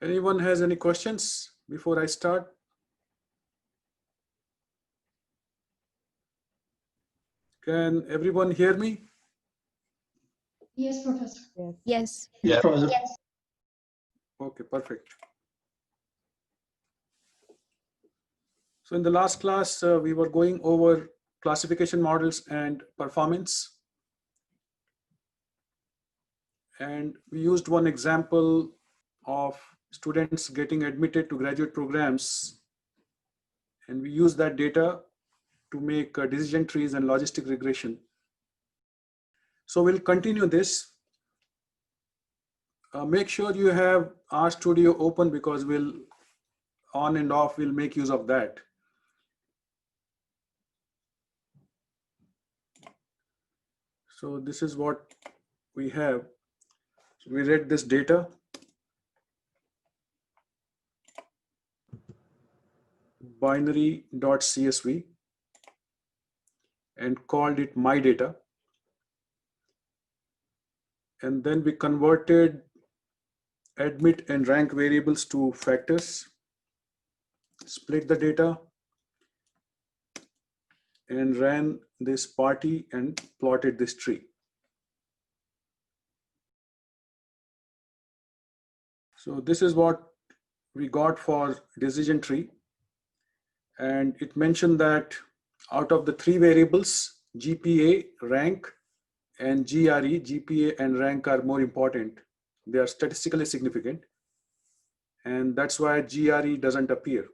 Anyone has any questions before I start? Can everyone hear me? Yes, Professor. Yes. Yes, Professor. Yes. Okay, perfect. So in the last class, we were going over classification models and performance. And we used one example of students getting admitted to graduate programs. And we used that data to make decision trees and logistic regression. So we'll continue this. Make sure you have RStudio open because we'll on and off, we'll make use of that. So this is what we have. So we read this data. Binary.csv and called it my data. And then we converted admit and rank variables to factors, split the data, and ran this party and plotted this tree. So this is what we got for decision tree. And it mentioned that out of the three variables, GPA, rank, and GRE, GPA and rank are more important. They are statistically significant. And that's why GRE doesn't appear.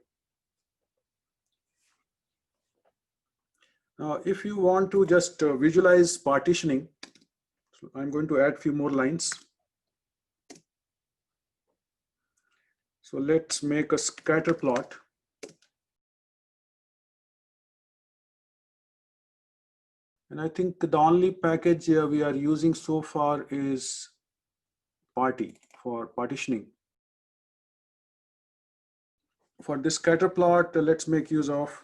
Now, if you want to just visualize partitioning, so I'm going to add a few more lines. So let's make a scatter plot. And I think the only package we are using so far is party for partitioning. For this scatter plot, let's make use of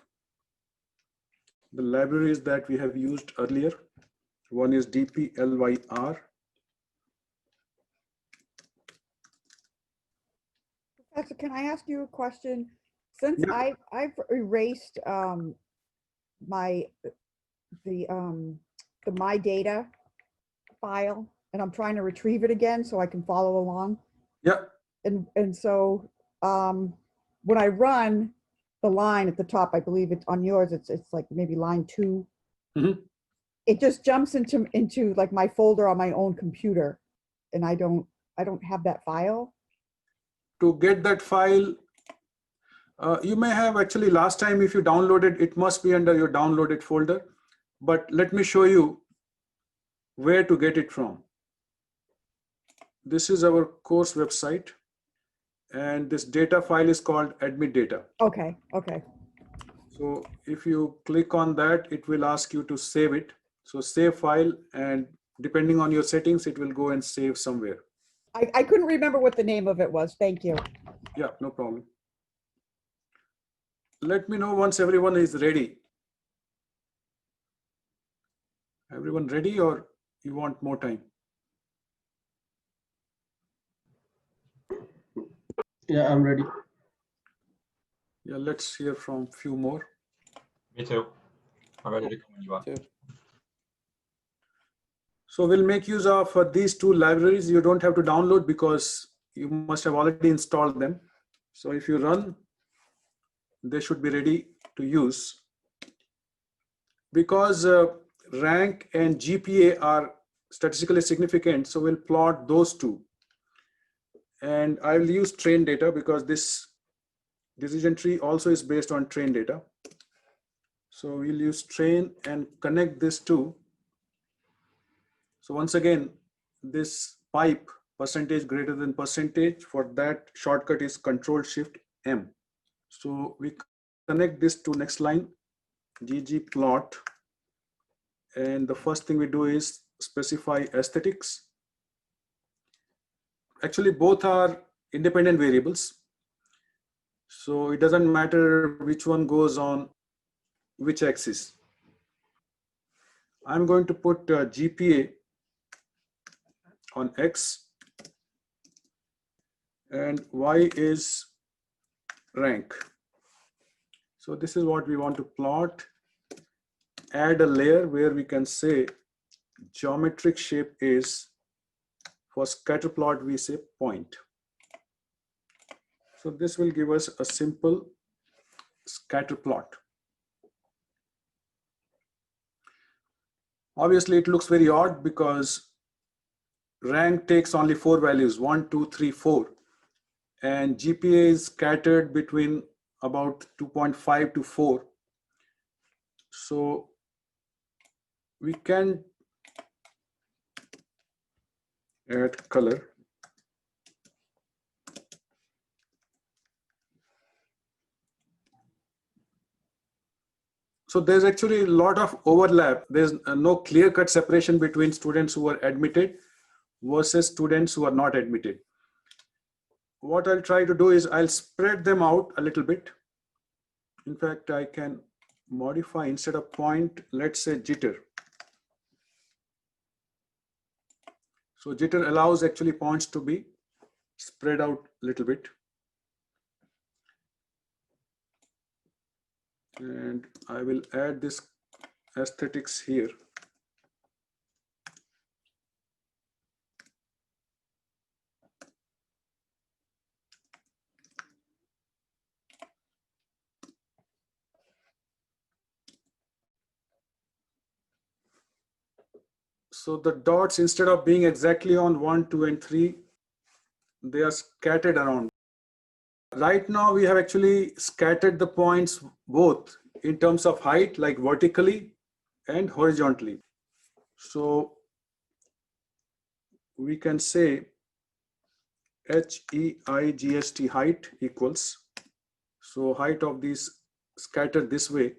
the libraries that we have used earlier. One is dplyr. Professor, can I ask you a question? Since I've erased the my data file, and I'm trying to retrieve it again so I can follow along. Yeah. And so when I run the line at the top, I believe it's on yours, it's like maybe line 2. Mm-hmm. It just jumps into like my folder on my own computer, and I don't have that file. To get that file, you may have actually last time if you downloaded, it must be under your downloaded folder. But let me show you where to get it from. This is our course website, and this data file is called admit data. Okay, okay. So if you click on that, it will ask you to save it. So save file, and depending on your settings, it will go and save somewhere. I couldn't remember what the name of it was. Thank you. Yeah, no problem. Let me know once everyone is ready. Everyone ready, or you want more time? Yeah, I'm ready. Yeah, let's hear from a few more. Me too. I'm ready to come when you are. So we'll make use of these two libraries. You don't have to download because you must have already installed them. So if you run, they should be ready to use. Because rank and GPA are statistically significant, so we'll plot those two. And I will use train data because this decision tree also is based on train data. So we'll use train and connect this to. So once again, this pipe percentage greater than percentage, for that shortcut is Control-Shift-M. So we connect this to next line, ggplot. And the first thing we do is specify aesthetics. Actually, both are independent variables. So it doesn't matter which one goes on which axis. I'm going to put GPA on X and Y is rank. So this is what we want to plot. Add a layer where we can say geometric shape is, for scatter plot we say point. So this will give us a simple scatter plot. Obviously it looks very odd because rank takes only 4 values, 1, 2, 3, 4, and GPA is scattered between about 2.5 to 4. So we can add color. So there's actually a lot of overlap. There's no clear-cut separation between students who are admitted versus students who are not admitted. What I'll try to do is I'll spread them out a little bit. In fact, I can modify instead of point, let's say jitter. So jitter allows actually points to be spread out a little bit. And I will add this aesthetics here. So the dots, instead of being exactly on 1, 2, and 3, they are scattered around. Right now, we have actually scattered the points both in terms of height, like vertically and horizontally. So we can say HEIGST height equals, so height of these scattered this way,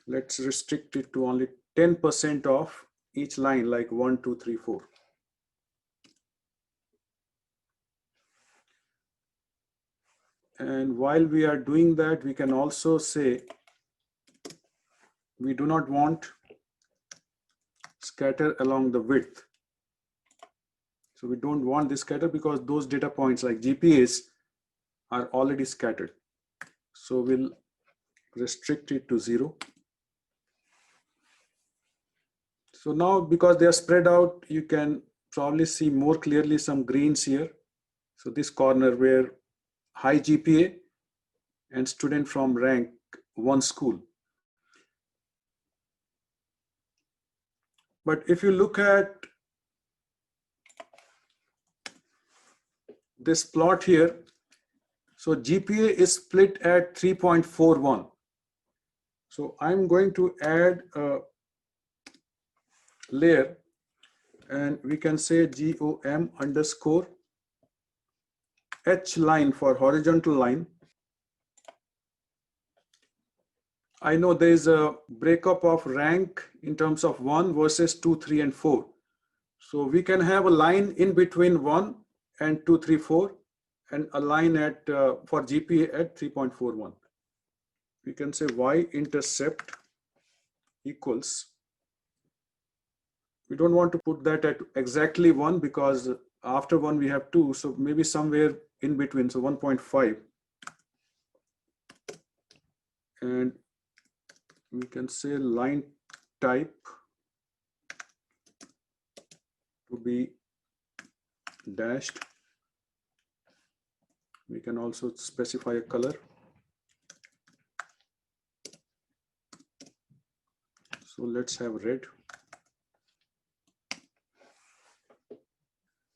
let's restrict it to only 10% of each line, like 1, 2, 3, 4. And while we are doing that, we can also say we do not want scatter along the width. So we don't want this scatter because those data points like GPAs are already scattered. So we'll restrict it to 0. So now because they are spread out, you can probably see more clearly some greens here. So this corner where high GPA and student from rank 1 school. But if you look at this plot here, so GPA is split at 3.41. So I'm going to add a layer and we can say GOM underscore H line for horizontal line. I know there is a breakup of rank in terms of 1 versus 2, 3, and 4. So we can have a line in between 1 and 2, 3, 4, and a line at for GPA at 3.41. We can say y-intercept equals, we don't want to put that at exactly 1 because after 1 we have 2, so maybe somewhere in between, so 1.5. And we can say line type to be dashed. We can also specify a color. So let's have red.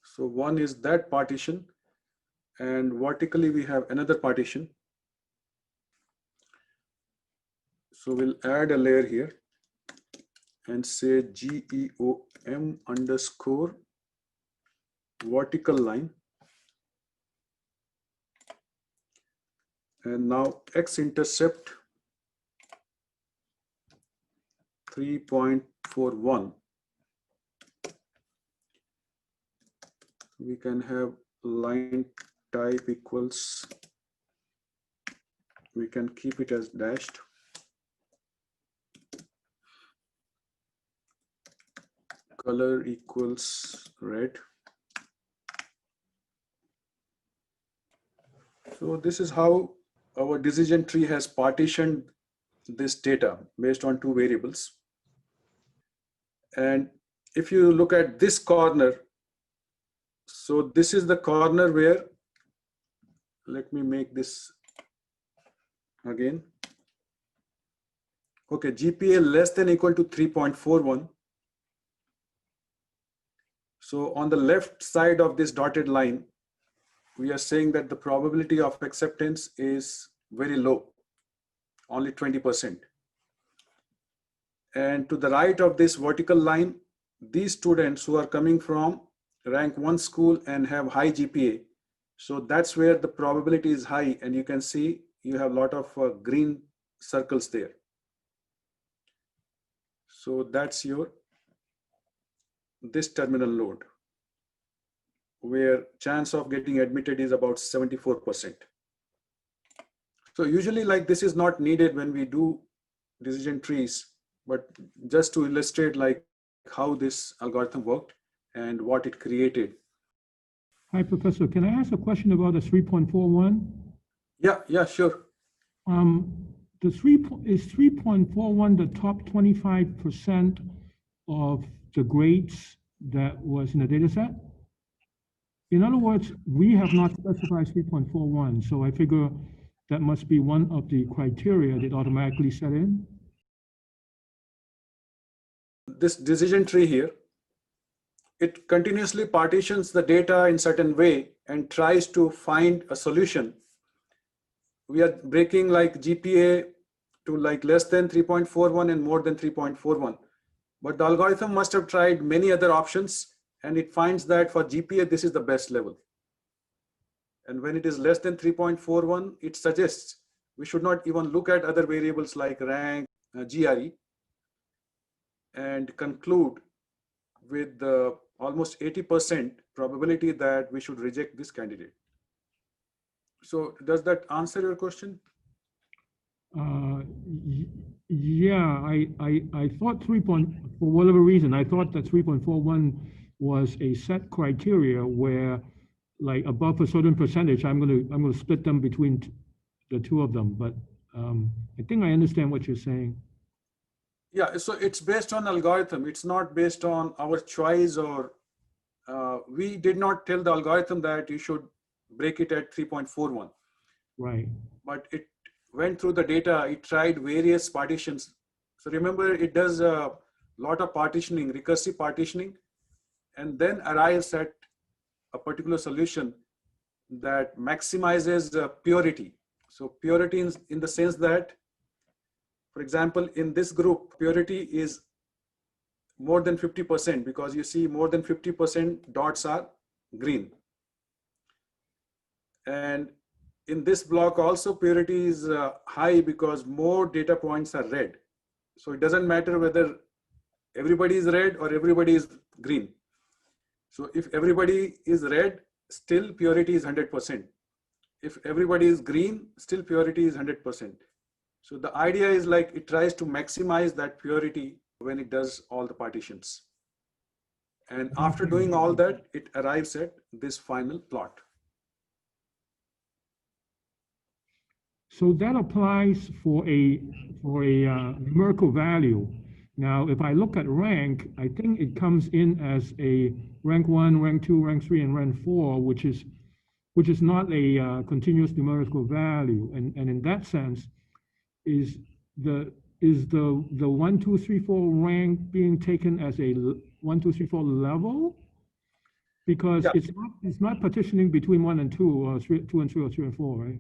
So one is that partition, and vertically we have another partition. So we'll add a layer here and say GEOM underscore vertical line. And now x-intercept 3.41. We can have line type equals, we can keep it as dashed. Color equals red. So this is how our decision tree has partitioned this data based on two variables. And if you look at this corner, so this is the corner where, let me make this again. Okay, GPA less than equal to 3.41. So on the left side of this dotted line, we are saying that the probability of acceptance is very low, only 20%. And to the right of this vertical line, these students who are coming from rank 1 school and have high GPA, so that's where the probability is high, and you can see you have a lot of green circles there. So that's your this terminal node, where chance of getting admitted is about 74%. So usually like this is not needed when we do decision trees, but just to illustrate like how this algorithm worked and what it created. Hi, Professor. Can I ask a question about the 3.41? Yeah, sure. Is 3.41 the top 25% of the grades that was in the data set? In other words, we have not specified 3.41, so I figure that must be one of the criteria that automatically set in. This decision tree here, it continuously partitions the data in certain way and tries to find a solution. We are breaking like GPA to like less than 3.41 and more than 3.41. But the algorithm must have tried many other options, and it finds that for GPA, this is the best level. And when it is less than 3.41, it suggests we should not even look at other variables like rank, GRE, and conclude with almost 80% probability that we should reject this candidate. So does that answer your question? Yeah, I thought for whatever reason, I thought that 3.41 was a set criteria where, like, above a certain percentage, I'm gonna split them between the two of them. But I think I understand what you're saying. Yeah, so it's based on algorithm. It's not based on our choice, or we did not tell the algorithm that you should break it at 3.41. Right. But it went through the data, it tried various partitions. So remember, it does a lot of partitioning, recursive partitioning, and then arrives at a particular solution that maximizes purity. So purity in the sense that, for example, in this group, purity is more than 50%, because you see more than 50% dots are green. And in this block also, purity is high because more data points are red. So it doesn't matter whether everybody is red or everybody is green. So if everybody is red, still purity is 100%. If everybody is green, still purity is 100%. So the idea is like it tries to maximize that purity when it does all the partitions. And after doing all that, it arrives at this final plot. So that applies for a numerical value. Now, if I look at rank, I think it comes in as a rank 1, rank 2, rank 3, and rank 4, which is not a continuous numerical value. And in that sense, is the 1, 2, 3, 4 rank being taken as a 1, 2, 3, 4 level? Because yeah, it's not partitioning between 1 and 2, or 2 and 3, or 3 and 4, right?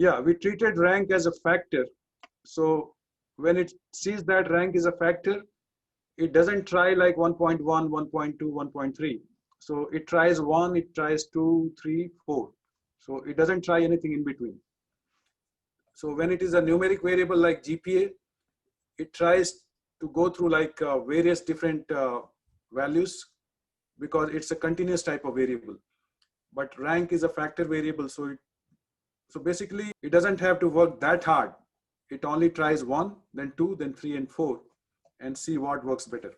Yeah, we treated rank as a factor. So when it sees that rank is a factor, it doesn't try like 1.1, 1.2, 1.3. So it tries 1, it tries 2, 3, 4. So it doesn't try anything in between. So when it is a numeric variable like GPA, it tries to go through like various different values, because it's a continuous type of variable. But rank is a factor variable, so basically it doesn't have to work that hard. It only tries 1, then 2, then 3, and 4, and see what works better.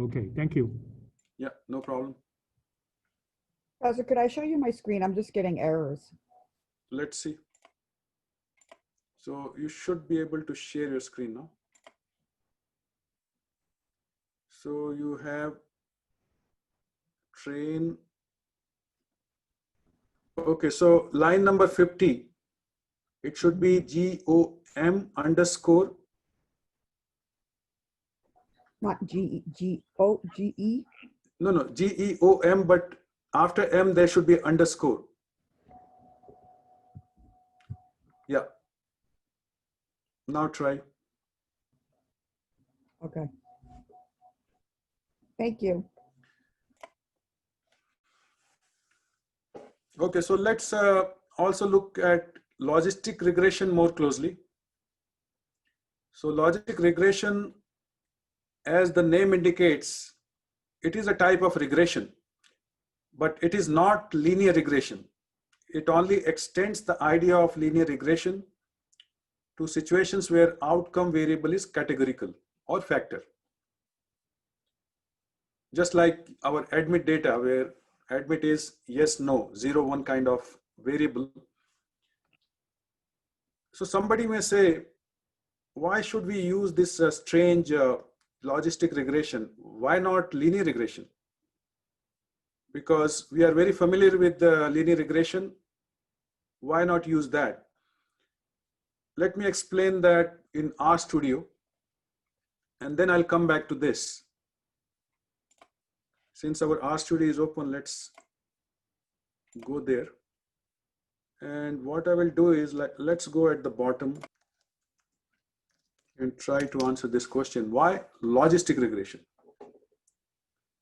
Okay, thank you. Yeah, no problem. Professor, could I show you my screen? I'm just getting errors. Let's see. So you should be able to share your screen now. So you have train. Okay, so line number 50, it should be GOM underscore. Not G-O-G-E. No, GEOM, but after M there should be underscore. Yeah. Now try. Okay. Thank you. Okay, so let's also look at logistic regression more closely. So logistic regression, as the name indicates, it is a type of regression, but it is not linear regression. It only extends the idea of linear regression to situations where outcome variable is categorical or factor. Just like our admit data, where admit is yes, no, 0, 1 kind of variable. So somebody may say, why should we use this strange logistic regression? Why not linear regression? Because we are very familiar with the linear regression. Why not use that? Let me explain that in RStudio, and then I'll come back to this. Since our RStudio is open, let's go there. And what I will do is, let's go at the bottom and try to answer this question. Why logistic regression?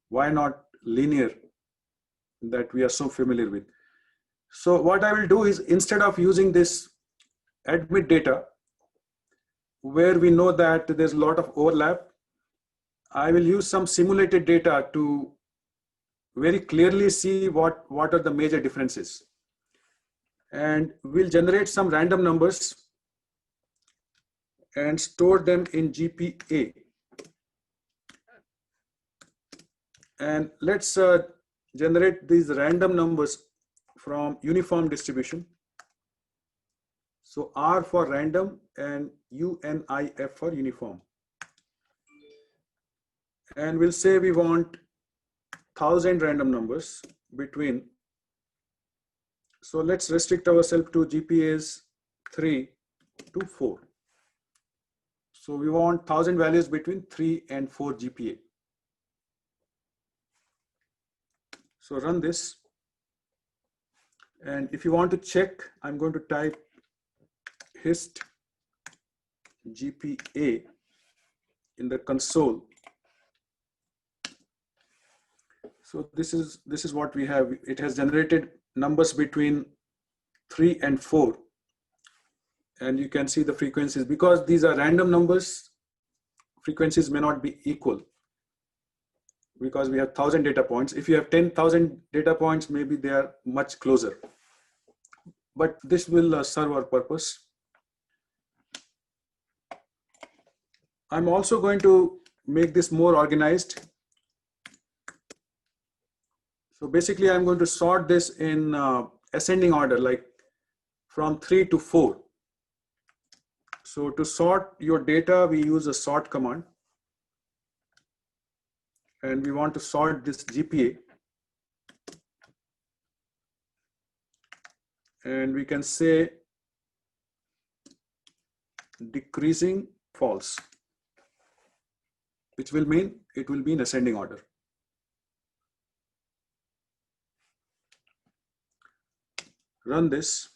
Why not linear that we are so familiar with? So what I will do is, instead of using this admit data, where we know that there's a lot of overlap, I will use some simulated data to very clearly see what are the major differences. And we'll generate some random numbers and store them in GPA. And let's generate these random numbers from uniform distribution. So R for random and UNIF for uniform. And we'll say we want 1,000 random numbers between. So let's restrict ourselves to GPAs 3 to 4. So we want 1,000 values between 3 and 4 GPA. So run this. And if you want to check, I'm going to type hist GPA in the console. So this is what we have. It has generated numbers between 3 and 4. And you can see the frequencies. Because these are random numbers, frequencies may not be equal, because we have 1,000 data points. If you have 10,000 data points, maybe they are much closer. But this will serve our purpose. I'm also going to make this more organized. So basically, I'm going to sort this in ascending order, like from 3 to 4. So to sort your data, we use a sort command. And we want to sort this GPA. And we can say decreasing false, which will mean it will be in ascending order. Run this.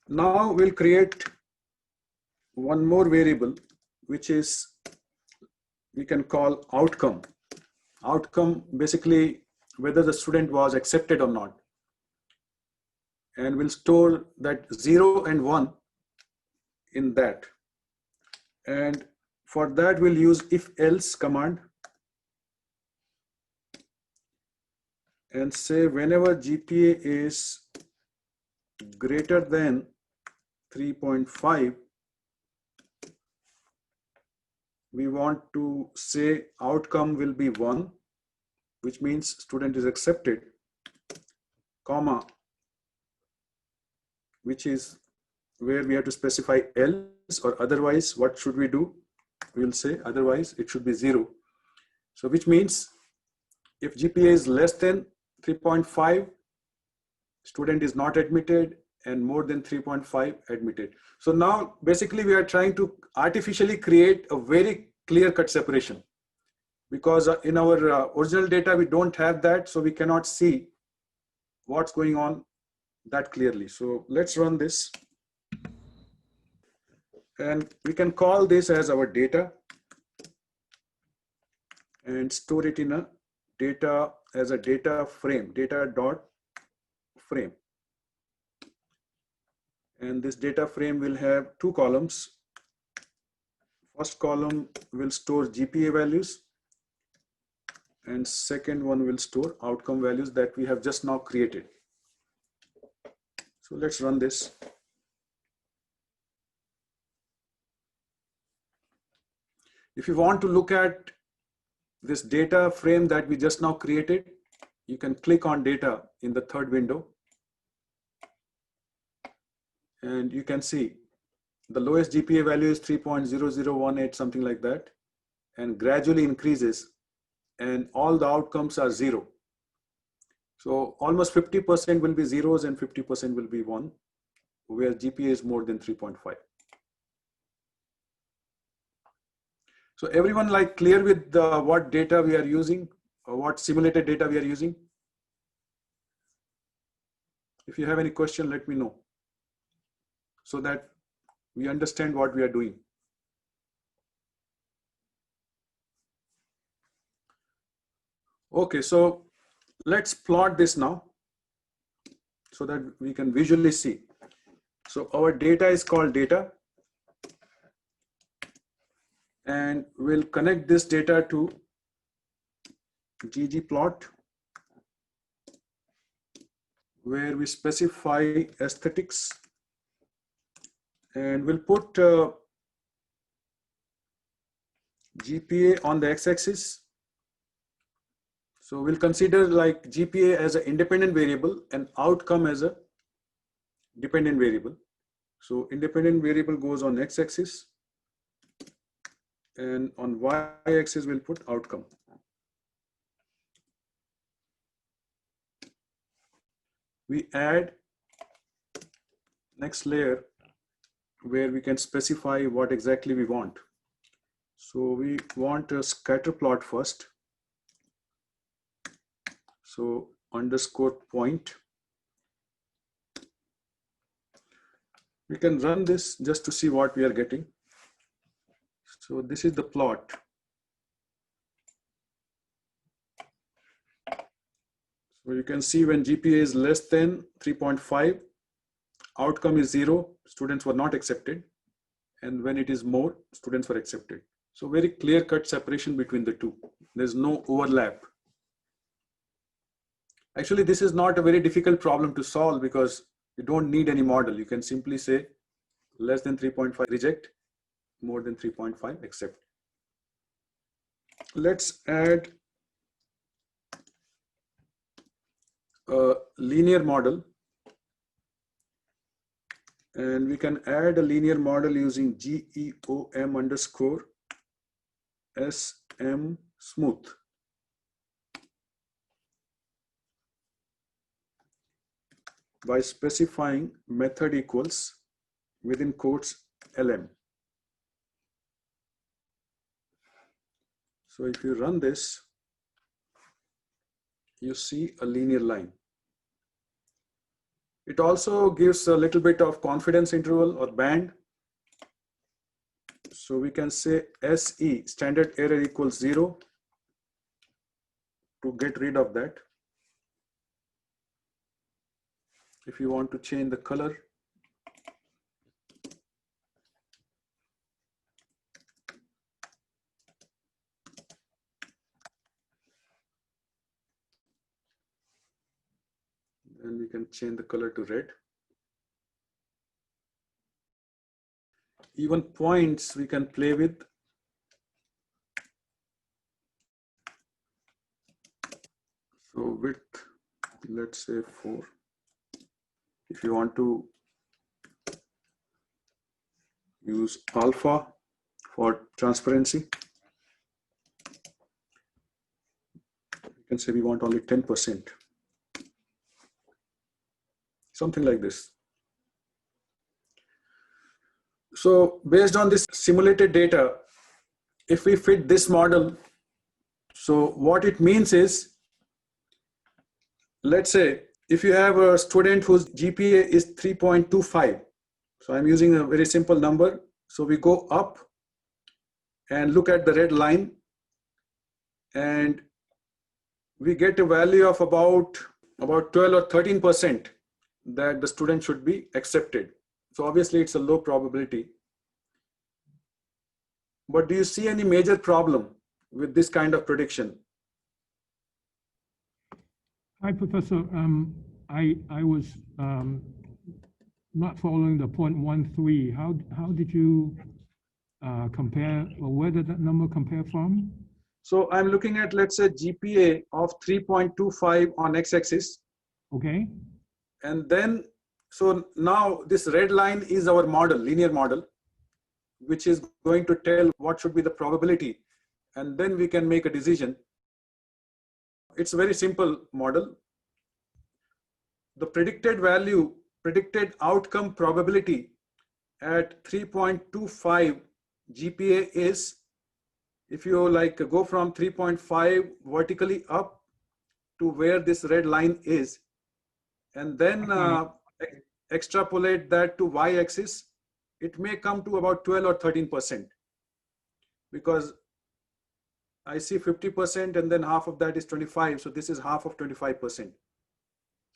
Now we'll create one more variable, which is we can call outcome. Outcome basically whether the student was accepted or not. And we'll store that 0 and 1 in that. And for that we'll use if else command and say whenever GPA is greater than 3.5, we want to say outcome will be 1, which means student is accepted, comma, which is where we have to specify else, or otherwise, what should we do? We'll say otherwise it should be 0. So which means if GPA is less than 3.5, student is not admitted, and more than 3.5 admitted. So now basically we are trying to artificially create a very clear-cut separation, because in our original data we don't have that, so we cannot see what's going on that clearly. So let's run this, and we can call this as our data and store it in a data as a data frame, data dot frame. And this data frame will have 2 columns. First column will store GPA values, and second one will store outcome values that we have just now created. So let's run this. If you want to look at this data frame that we just now created, you can click on data in the third window, and you can see the lowest GPA value is 3.0018, something like that, and gradually increases, and all the outcomes are 0. So almost 50% will be zeros and 50% will be 1, where GPA is more than 3.5. So everyone like clear with what data we are using, or what simulated data we are using? If you have any question, let me know, so that we understand what we are doing. Okay, so let's plot this now so that we can visually see. So our data is called data, and we'll connect this data to ggplot, where we specify aesthetics, and we'll put GPA on the x-axis. So we'll consider like GPA as an independent variable and outcome as a dependent variable. So independent variable goes on x-axis, and on y-axis we'll put outcome. We add next layer where we can specify what exactly we want. So we want a scatter plot first. So underscore point. We can run this just to see what we are getting. So this is the plot. So you can see when GPA is less than 3.5, outcome is 0, students were not accepted. And when it is more, students were accepted. So very clear-cut separation between the two. There's no overlap. Actually, this is not a very difficult problem to solve, because you don't need any model. You can simply say less than 3.5 reject, more than 3.5 accept. Let's add a linear model, and we can add a linear model using GEOM underscore SM smooth. By specifying method equals within quotes LM. So if you run this, you see a linear line. It also gives a little bit of confidence interval or band. So we can say SE, standard error, equals 0 to get rid of that. If you want to change the color, then we can change the color to red. Even points we can play with. So width, let's say 4. If you want to use alpha for transparency, you can say we want only 10%. Something like this. So based on this simulated data, if we fit this model, so what it means is, let's say if you have a student whose GPA is 3.25, so I'm using a very simple number. So we go up and look at the red line, and we get a value of about 12 or 13% that the student should be accepted. So obviously it's a low probability. But do you see any major problem with this kind of prediction? Hi, Professor. I was not following the 0.13. How did you compare, or where did that number compare from? So I'm looking at, let's say, GPA of 3.25 on x-axis. Okay. And then, so now this red line is our model, linear model, which is going to tell what should be the probability. And then we can make a decision. It's a very simple model. The predicted value, predicted outcome probability at 3.25 GPA is, if you like go from 3.5 vertically up to where this red line is, and then extrapolate that to y-axis, it may come to about 12 or 13%, because I see 50% and then half of that is 25. So this is half of 25%.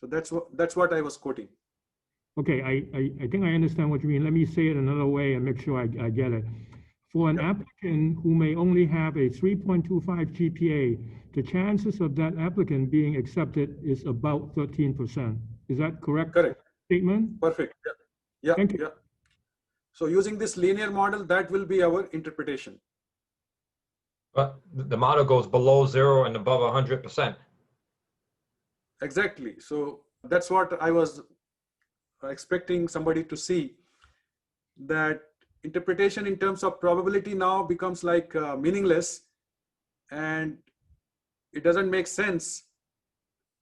So that's what I was quoting. Okay, I think I understand what you mean. Let me say it another way and make sure I get it. For an applicant who may only have a 3.25 GPA, the chances of that applicant being accepted is about 13%. Is that correct? Correct. Statement? Perfect. Yeah. Thank you. Yeah. So using this linear model, that will be our interpretation. But the model goes below 0 and above 100%. Exactly. So that's what I was expecting somebody to see, that interpretation in terms of probability now becomes like meaningless, and it doesn't make sense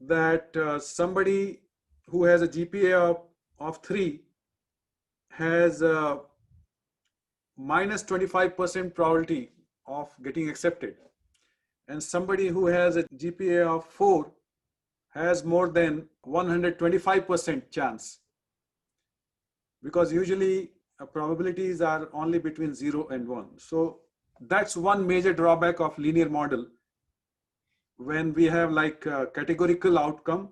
that somebody who has a GPA of 3 has a minus 25% probability of getting accepted, and somebody who has a GPA of 4 has more than 125% chance, because usually probabilities are only between 0 and 1. So that's one major drawback of linear model. When we have like a categorical outcome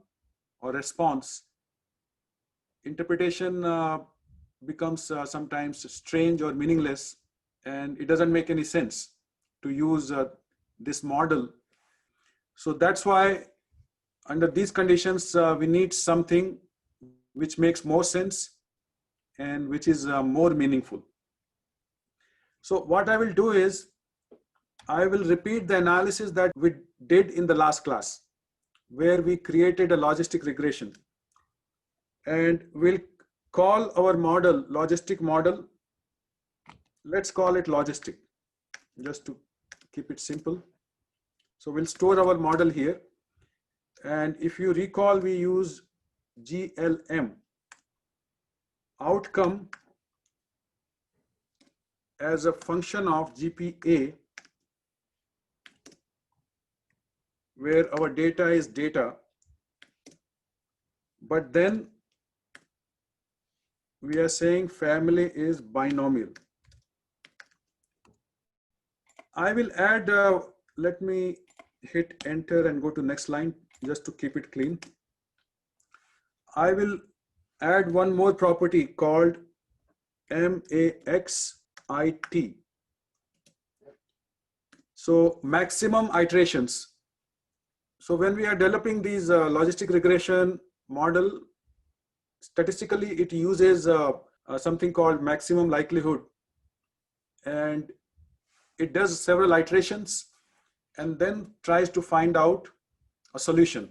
or response, interpretation becomes sometimes strange or meaningless, and it doesn't make any sense to use this model. So that's why under these conditions, we need something which makes more sense and which is more meaningful. So what I will do is, I will repeat the analysis that we did in the last class, where we created a logistic regression, and we'll call our model logistic model. Let's call it logistic, just to keep it simple. So we'll store our model here. And if you recall, we use GLM, outcome, as a function of GPA, where our data is data, but then we are saying family is binomial. I will add, let me hit enter and go to next line just to keep it clean. I will add one more property called MAXIT. So maximum iterations. So when we are developing these logistic regression model, statistically it uses something called maximum likelihood, and it does several iterations and then tries to find out a solution.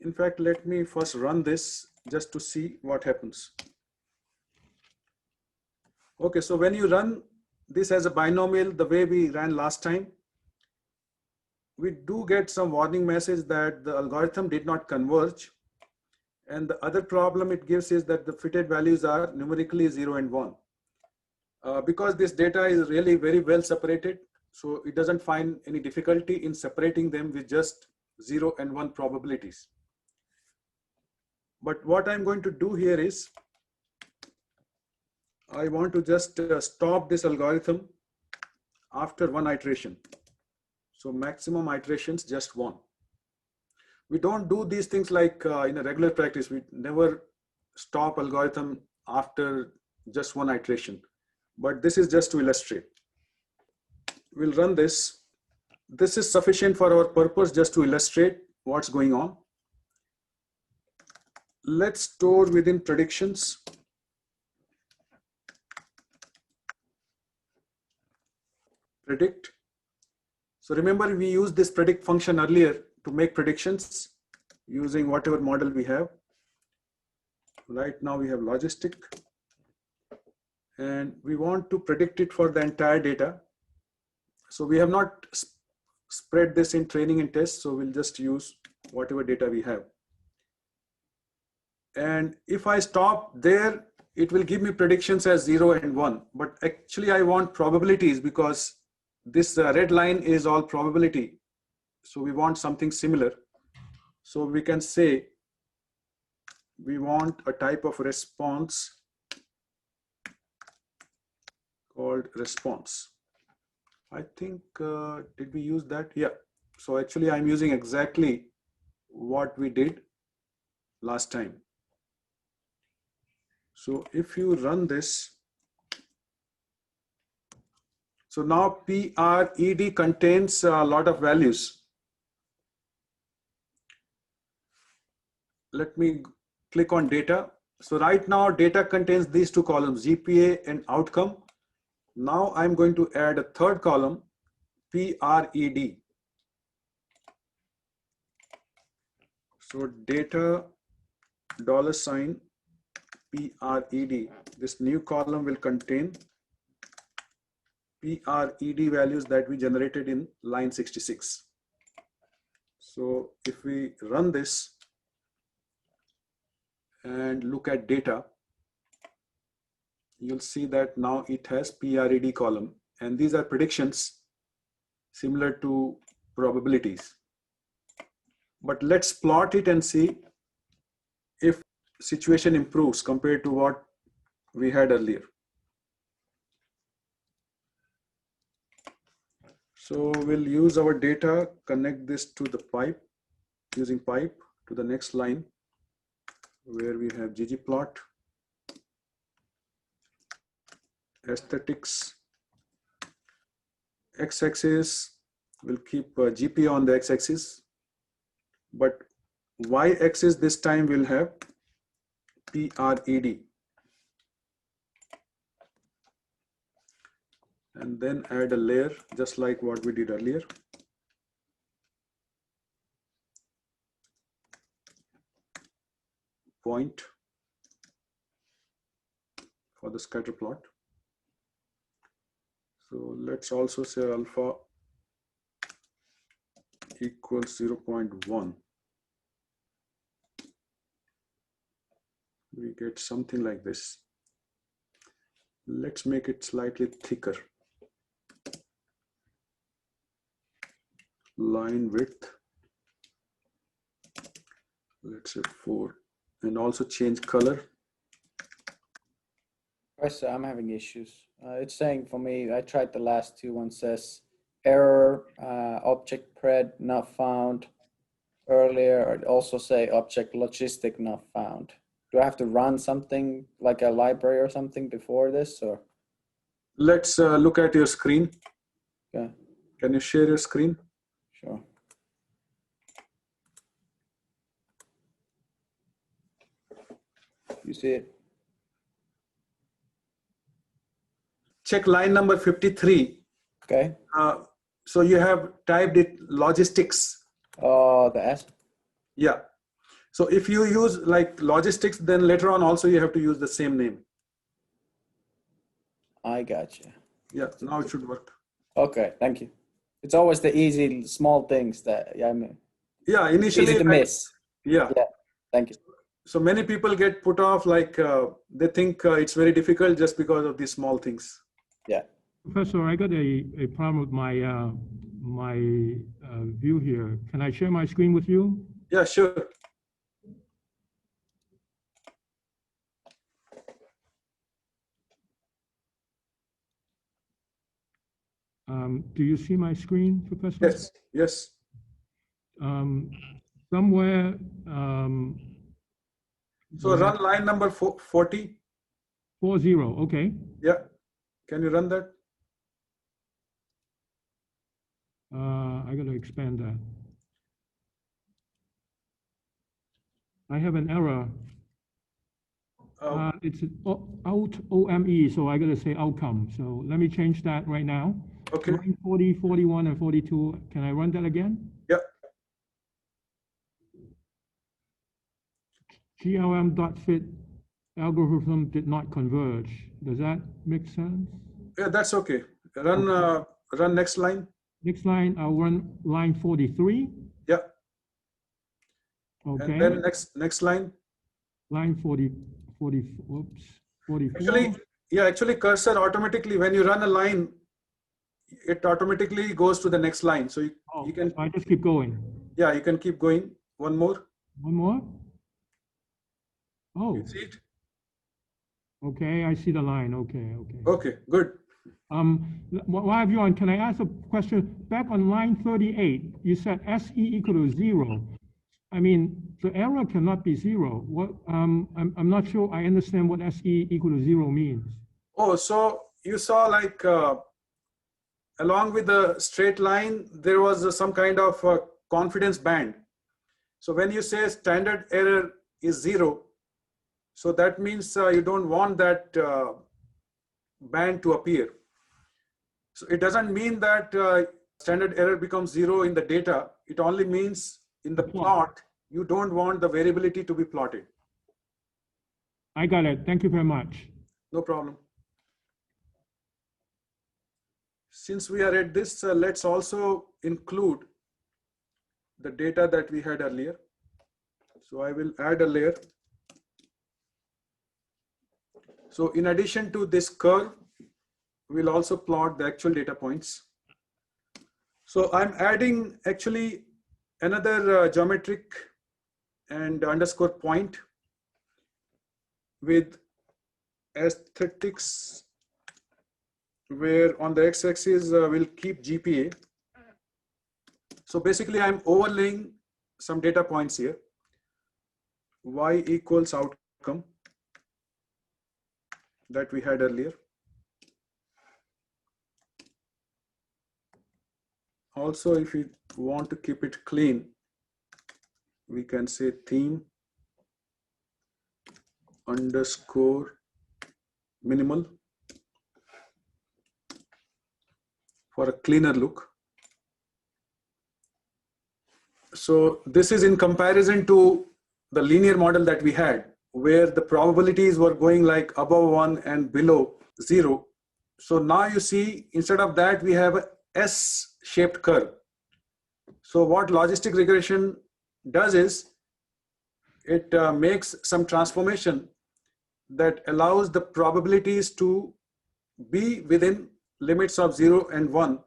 In fact, let me first run this just to see what happens. Okay, so when you run this as a binomial, the way we ran last time, we do get some warning message that the algorithm did not converge. And the other problem it gives is that the fitted values are numerically 0 and 1. Because this data is really very well separated, so it doesn't find any difficulty in separating them with just 0 and 1 probabilities. But what I'm going to do here is, I want to just stop this algorithm after one iteration. So maximum iterations, just one. We don't do these things like in a regular practice. We never stop algorithm after just one iteration. But this is just to illustrate. We'll run this. This is sufficient for our purpose, just to illustrate what's going on. Let's store within predictions. Predict. So remember, we used this predict function earlier to make predictions using whatever model we have. Right now we have logistic, and we want to predict it for the entire data. So we have not spread this in training and test, so we'll just use whatever data we have. And if I stop there, it will give me predictions as 0 and 1, but actually I want probabilities, because this red line is all probability. So we want something similar. So we can say we want a type of response called response. I think, did we use that? Yeah. So actually I'm using exactly what we did last time. So if you run this, so now PRED contains a lot of values. Let me click on data. So right now data contains these two columns, GPA and outcome. Now I'm going to add a third column, PRED. So data $PRED, this new column will contain PRED values that we generated in line 66. So if we run this and look at data, you'll see that now it has PRED column, and these are predictions similar to probabilities. But let's plot it and see if situation improves compared to what we had earlier. So we'll use our data, connect this to the pipe, using pipe to the next line where we have ggplot, aesthetics, x-axis, we'll keep GPA on the x-axis, but y-axis this time we'll have PRED. And then add a layer just like what we did earlier. Point for the scatter plot. So let's also say alpha equals 0.1. We get something like this. Let's make it slightly thicker. Line width, let's say 4, and also change color. Professor, I'm having issues. It's saying for me, I tried the last two. One says error, object pred not found earlier. It also say object logistic not found. Do I have to run something like a library or something before this, or? Let's look at your screen. Yeah. Can you share your screen? Sure. You see it? Check line number 53. Okay. So you have typed it logistics. Oh, the S. Yeah. So if you use like logistics, then later on also you have to use the same name. I got you. Yeah, now it should work. Okay, thank you. It's always the easy, small things that I mean, Yeah, it's initially. easy to like- miss. Yeah. Yeah, thank you. So many people get put off, like they think it's very difficult just because of these small things. Professor, I got a problem with my view here. Can I share my screen with you? Yeah, sure. Do you see my screen, Professor? Yes, yes. Somewhere, So run line number 40. 40, okay. Yeah. Can you run that? I got to expand that. I have an error. It's out OME, so I got to say outcome. So let me change that right now. Okay. Line 40, 41, and 42. Can I run that again? Yeah. GLM.fit algorithm did not converge. Does that make sense? Yeah, that's okay. Run next line. Next line, I'll run line 43. Yeah. Okay. And then next line. Line 40, whoops, 44. Actually cursor automatically, when you run a line, it automatically goes to the next line. So you can, I just keep going. yeah, you can keep going. One more. One more. Oh, You see it? okay, I see the line. Okay. Okay, good. While I have you on, can I ask a question? Back on line 38, you said SE equal to 0. I mean, the error cannot be 0. What? I'm not sure I understand what SE equal to 0 means. Oh, so you saw like along with the straight line, there was some kind of confidence band. So when you say standard error is 0, so that means you don't want that band to appear. So it doesn't mean that standard error becomes 0 in the data. It only means in the plot, you don't want the variability to be plotted. I got it. Thank you very much. No problem. Since we are at this, let's also include the data that we had earlier. So I will add a layer. So in addition to this curve, we'll also plot the actual data points. So I'm adding actually another geometric and underscore point with aesthetics, where on the x-axis we'll keep GPA. So basically I'm overlaying some data points here. Y equals outcome that we had earlier. Also, if we want to keep it clean, we can say theme underscore minimal for a cleaner look. So this is in comparison to the linear model that we had, where the probabilities were going like above 1 and below 0. So now you see, instead of that, we have a S-shaped curve. So what logistic regression does is it makes some transformation that allows the probabilities to be within limits of 0 and 1.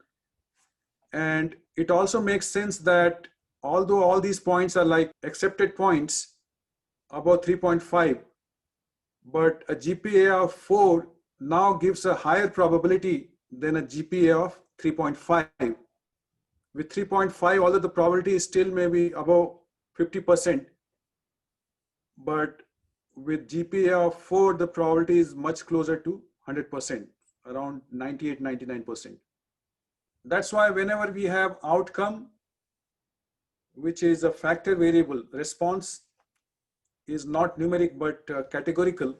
And it also makes sense that although all these points are like accepted points above 3.5, but a GPA of 4 now gives a higher probability than a GPA of 3.5. With 3.5, although the probability is still maybe above 50%, but with GPA of 4, the probability is much closer to 100%, around 98, 99%. That's why whenever we have outcome, which is a factor variable, response is not numeric but categorical,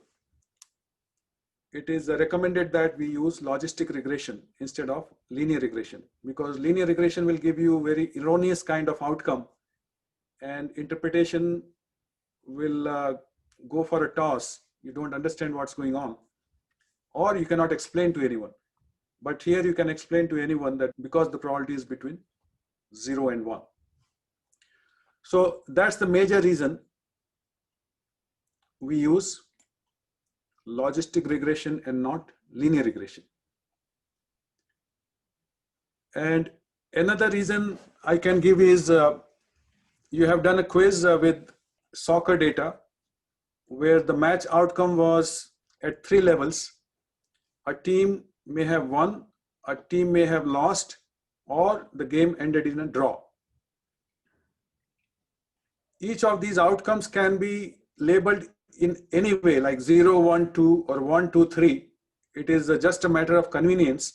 it is recommended that we use logistic regression instead of linear regression, because linear regression will give you very erroneous kind of outcome, and interpretation will go for a toss. You don't understand what's going on, or you cannot explain to anyone. But here you can explain to anyone that because the probability is between 0 and 1. So that's the major reason we use logistic regression and not linear regression. And another reason I can give is you have done a quiz with soccer data where the match outcome was at 3 levels. A team may have won, a team may have lost, or the game ended in a draw. Each of these outcomes can be labeled in any way, like 0, 1, 2, or 1, 2, 3. It is just a matter of convenience.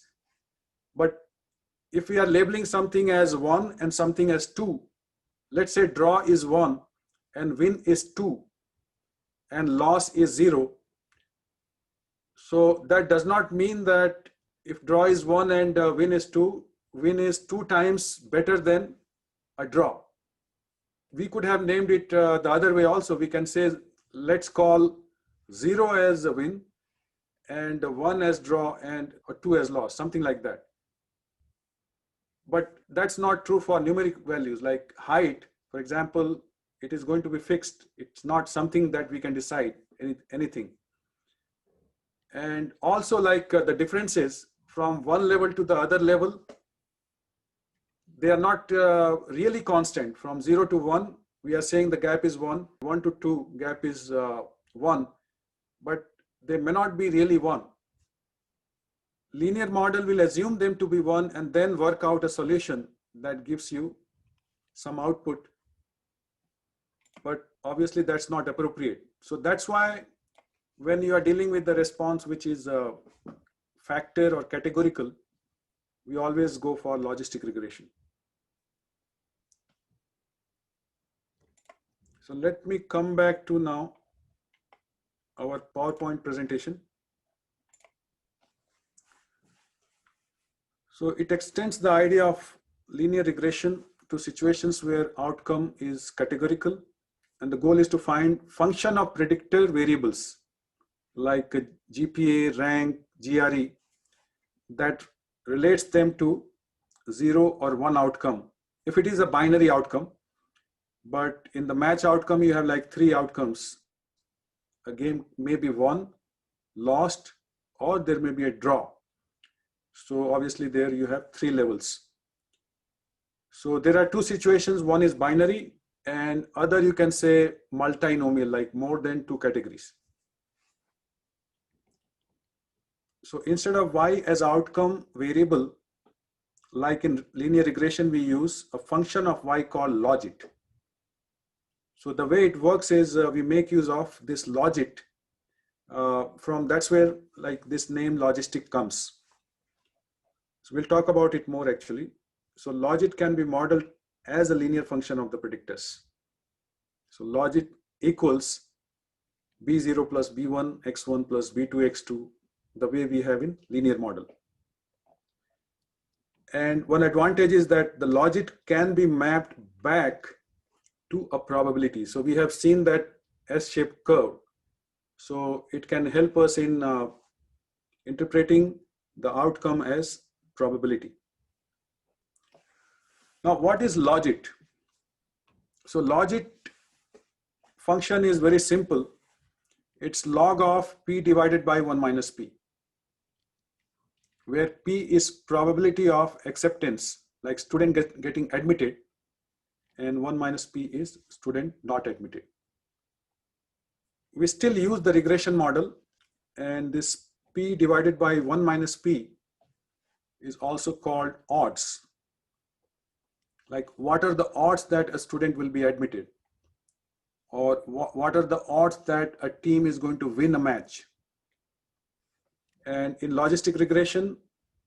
But if we are labeling something as 1 and something as 2, let's say draw is 1 and win is 2 and loss is 0. So that does not mean that if draw is 1 and win is 2 times better than a draw. We could have named it the other way also. We can say, let's call 0 as a win and 1 as draw and 2 as loss, something like that. But that's not true for numeric values like height, for example. It is going to be fixed. It's not something that we can decide anything. And also like the differences from one level to the other level, they are not really constant. From 0 to 1, we are saying the gap is 1. 1 to 2, gap is 1, but they may not be really 1. Linear model will assume them to be 1 and then work out a solution that gives you some output. But obviously that's not appropriate. So that's why when you are dealing with the response which is a factor or categorical, we always go for logistic regression. So let me come back to now our PowerPoint presentation. So it extends the idea of linear regression to situations where outcome is categorical, and the goal is to find function of predictor variables like GPA, rank, GRE that relates them to 0 or 1 outcome if it is a binary outcome. But in the match outcome, you have like 3 outcomes. A game may be won, lost, or there may be a draw. So obviously there you have 3 levels. So there are 2 situations. One is binary and other you can say multinomial, like more than 2 categories. So instead of y as outcome variable, like in linear regression, we use a function of y called Logit. So the way it works is we make use of this Logit. That's where like this name logistic comes. So we'll talk about it more actually. So Logit can be modeled as a linear function of the predictors. So Logit equals b0 plus b1 x1 plus b2 x2, the way we have in linear model. And one advantage is that the Logit can be mapped back to a probability. So we have seen that S-shaped curve. So it can help us in interpreting the outcome as probability. Now, what is Logit? So Logit function is very simple. It's log of p divided by 1 minus p, where p is probability of acceptance, like student getting admitted, and 1 minus p is student not admitted. We still use the regression model, and this p divided by 1 minus p is also called odds. Like what are the odds that a student will be admitted? Or what are the odds that a team is going to win a match? And in logistic regression,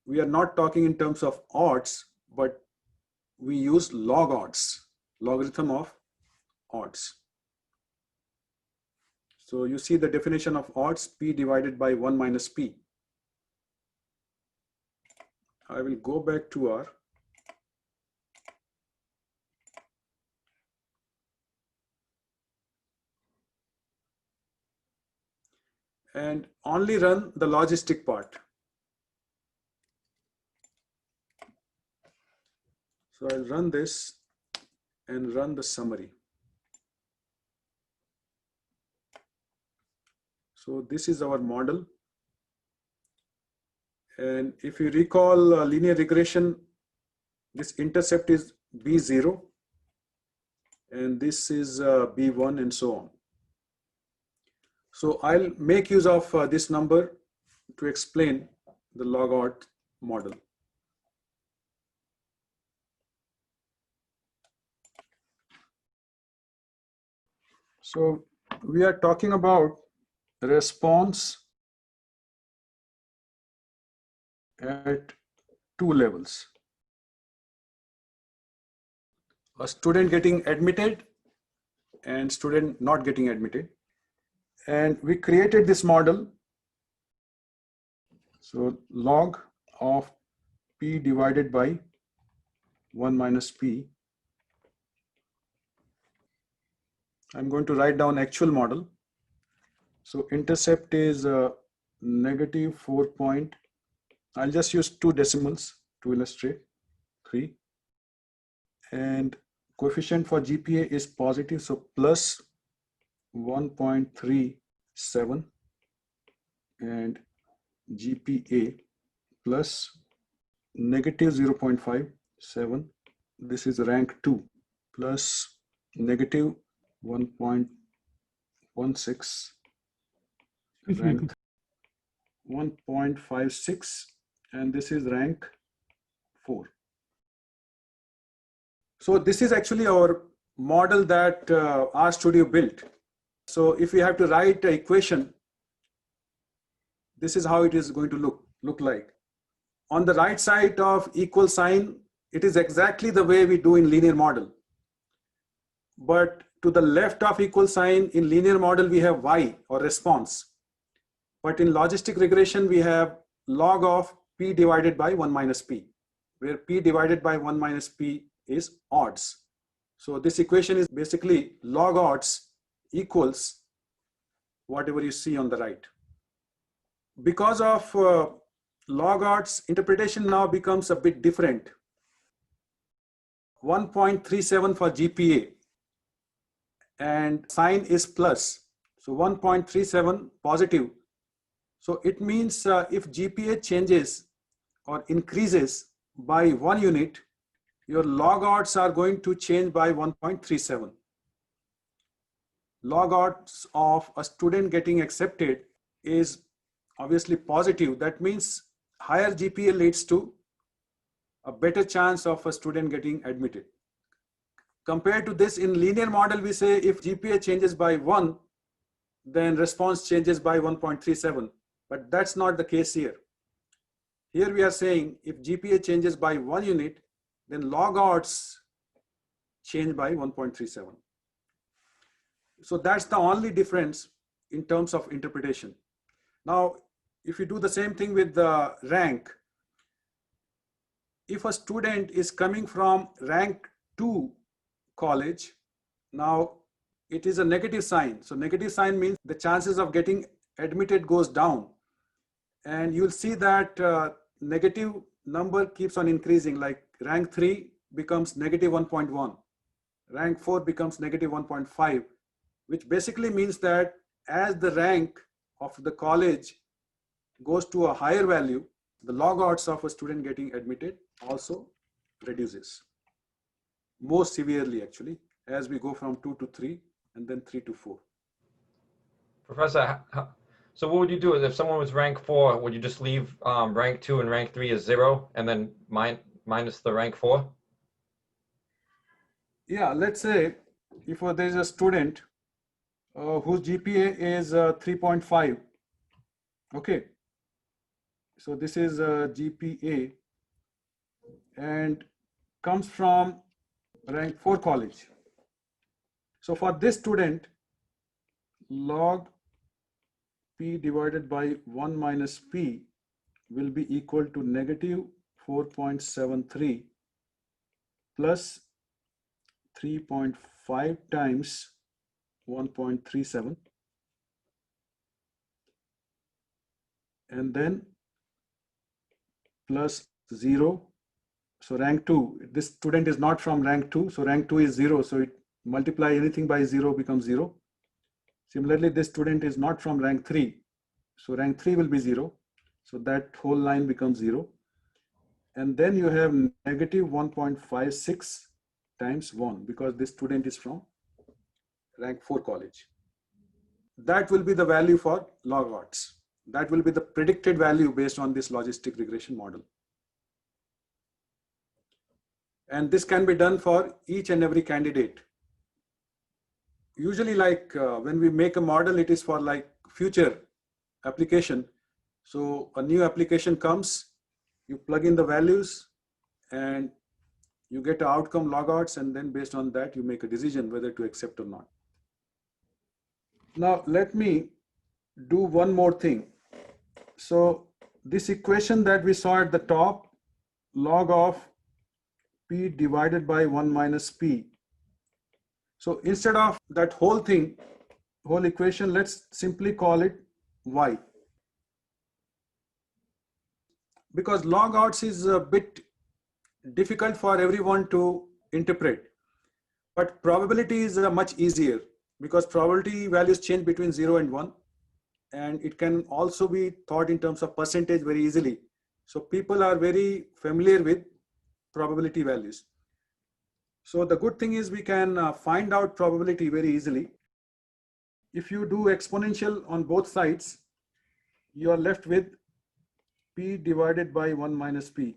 we are not talking in terms of odds, but we use log odds, logarithm of odds. So you see the definition of odds, p divided by 1 minus p. I will go back to our and only run the logistic part. So I'll run this and run the summary. So this is our model. And if you recall linear regression, this intercept is B0 and this is B1 and so on. So I'll make use of this number to explain the Logit model. So we are talking about response at two levels. A student getting admitted and student not getting admitted. And we created this model. So log of P divided by 1 minus P. I'm going to write down actual model. So intercept is negative 4 point. I'll just use 2 decimals to illustrate, 3. And coefficient for GPA is positive, so plus 1.37 and GPA plus negative 0.57. This is rank 2 plus negative 1.16, rank 1.56, and this is rank 4. So this is actually our model that RStudio built. So if we have to write an equation, this is how it is going to look like. On the right side of equal sign, it is exactly the way we do in linear model. But to the left of equal sign in linear model, we have Y or response. But in logistic regression, we have log of P divided by 1 minus P, where P divided by 1 minus P is odds. So this equation is basically log odds equals whatever you see on the right. Because of log odds, interpretation now becomes a bit different. 1.37 for GPA and sign is plus. So 1.37 positive. So it means if GPA changes or increases by 1 unit, your log odds are going to change by 1.37. Log odds of a student getting accepted is obviously positive. That means higher GPA leads to a better chance of a student getting admitted. Compared to this, in linear model, we say if GPA changes by 1, then response changes by 1.37. But that's not the case here. Here we are saying if GPA changes by 1 unit, then log odds change by 1.37. So that's the only difference in terms of interpretation. Now, if you do the same thing with the rank, if a student is coming from rank 2 college, now it is a negative sign. So negative sign means the chances of getting admitted goes down. And you'll see that negative number keeps on increasing, like rank 3 becomes negative 1.1, rank 4 becomes negative 1.5, which basically means that as the rank of the college goes to a higher value, the log odds of a student getting admitted also reduces more severely actually as we go from 2 to 3 and then 3 to 4. Professor, so what would you do if someone was rank 4? Would you just leave rank 2 and rank 3 as 0 and then minus the rank 4? Yeah, let's say if there is a student whose GPA is 3.5. Okay, so this is GPA and comes from rank 4 college. So for this student, log P divided by 1 minus P will be equal to negative 4.73 plus 3.5 times 1.37 and then plus 0. So rank 2, this student is not from rank 2, so rank 2 is 0, so it multiply anything by 0 becomes 0. Similarly, this student is not from rank 3, so rank 3 will be 0, so that whole line becomes 0. And then you have negative 1.56 times 1, because this student is from rank 4 college. That will be the value for log odds. That will be the predicted value based on this logistic regression model. And this can be done for each and every candidate. Usually, like when we make a model, it is for like future application. So a new application comes, you plug in the values and you get an outcome log odds, and then based on that, you make a decision whether to accept or not. Now, let me do one more thing. So this equation that we saw at the top, log of P divided by 1 minus P. So instead of that whole thing, whole equation, let's simply call it Y. Because log odds is a bit difficult for everyone to interpret, but probability is much easier, because probability values change between 0 and 1, and it can also be thought in terms of percentage very easily. So people are very familiar with probability values. So the good thing is we can find out probability very easily. If you do exponential on both sides, you are left with P divided by 1 minus P,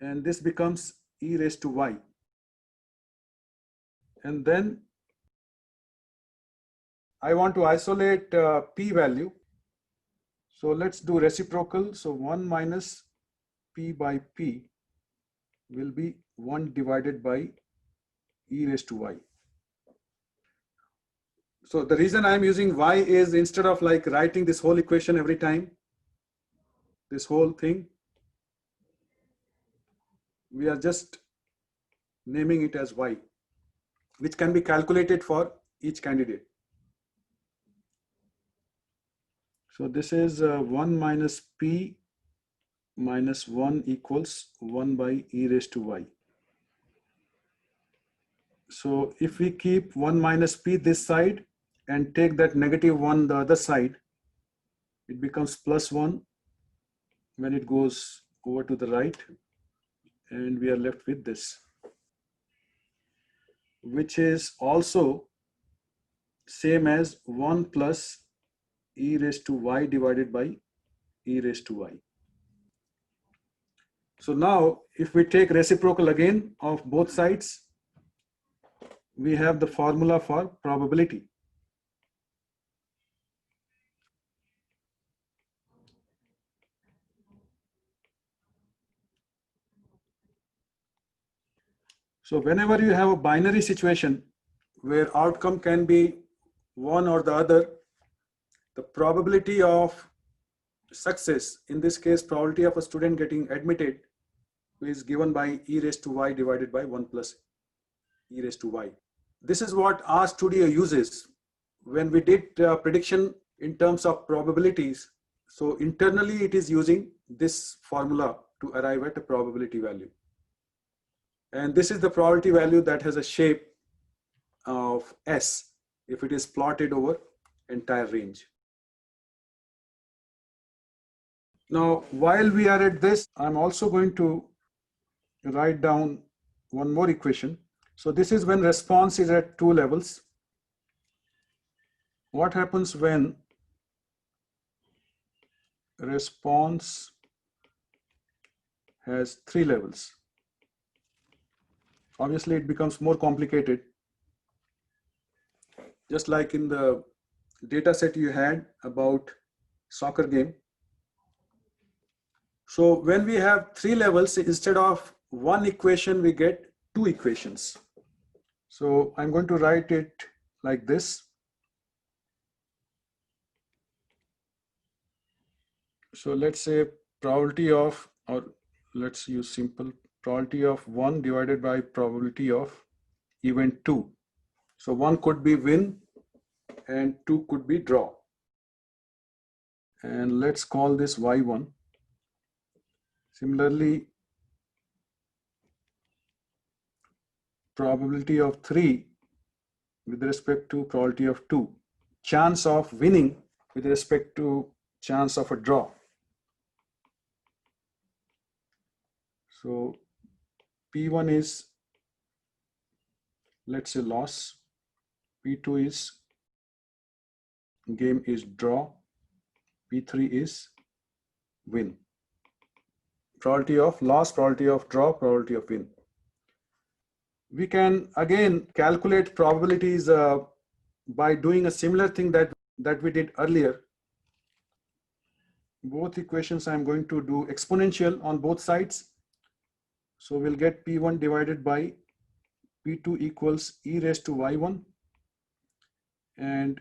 and this becomes e raised to y. And then I want to isolate P value. So let's do reciprocal. So 1 minus P by P will be 1 divided by e raised to y. So the reason I'm using y is, instead of like writing this whole equation every time, this whole thing, we are just naming it as y, which can be calculated for each candidate. So this is 1 minus P minus 1 equals 1 by e raised to y. So if we keep 1 minus P this side and take that negative 1 the other side, it becomes plus 1 when it goes over to the right, and we are left with this, which is also same as 1 plus e raised to y divided by e raised to y. So now if we take reciprocal again of both sides, we have the formula for probability. So whenever you have a binary situation where outcome can be one or the other, the probability of success, in this case probability of a student getting admitted, is given by e raised to y divided by 1 plus e raised to y. This is what RStudio uses when we did prediction in terms of probabilities. So internally it is using this formula to arrive at a probability value. And this is the probability value that has a shape of S if it is plotted over entire range. Now, while we are at this, I'm also going to write down one more equation. So this is when response is at 2 levels. What happens when response has 3 levels? Obviously, it becomes more complicated. Just like in the data set you had about soccer game. So when we have 3 levels, instead of one equation, we get 2 equations. So I'm going to write it like this. So let's say probability of, or let's use simple, probability of 1 divided by probability of event 2. So 1 could be win and 2 could be draw. and let's call this y1. Similarly, probability of 3 with respect to probability of 2. Chance of winning with respect to chance of a draw. So P1 is, let's say, loss. P2 is game is draw. P3 is win. Probability of loss, probability of draw, probability of win. We can again calculate probabilities by doing a similar thing that we did earlier. Both equations I'm going to do exponential on both sides. So we'll get P1 divided by P2 equals e raised to y1, and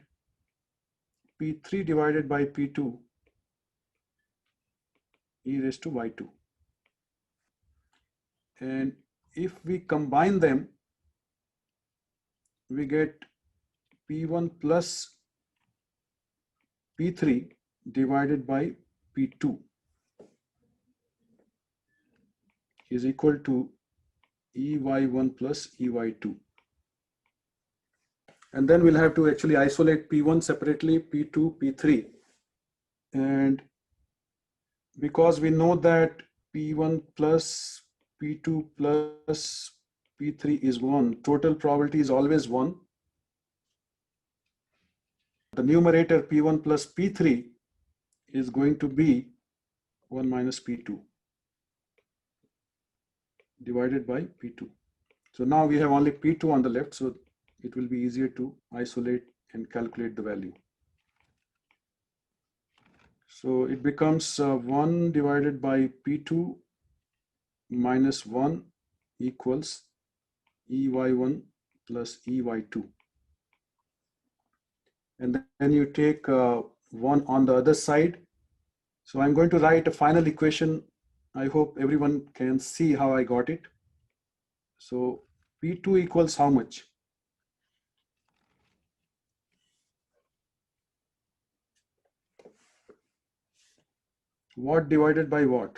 P3 divided by P2 e raised to y2. And if we combine them, we get P1 plus P3 divided by P2 is equal to EY1 plus EY2. And then we'll have to actually isolate P1 separately, P2, P3. And because we know that P1 plus P2 plus P3 is 1, total probability is always 1. The numerator P1 plus P3 is going to be 1 minus P2 divided by P2. So now we have only P2 on the left, so it will be easier to isolate and calculate the value. So it becomes 1 divided by P2 minus 1 equals EY1 plus EY2. And then you take 1 on the other side. So I'm going to write a final equation. I hope everyone can see how I got it. So P2 equals how much? What divided by what?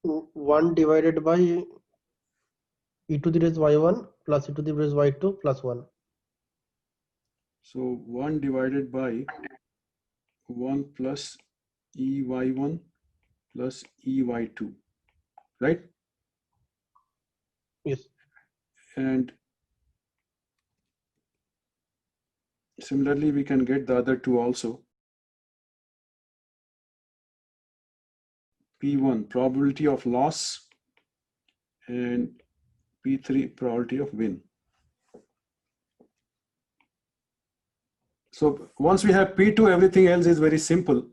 1 divided by e to the raise y1 plus e to the raise y2 plus 1. So 1 divided by 1 plus EY1 plus EY2, right? Yes. And similarly, we can get the other two also. P1, probability of loss, and P3, probability of win. So once we have P2, everything else is very simple.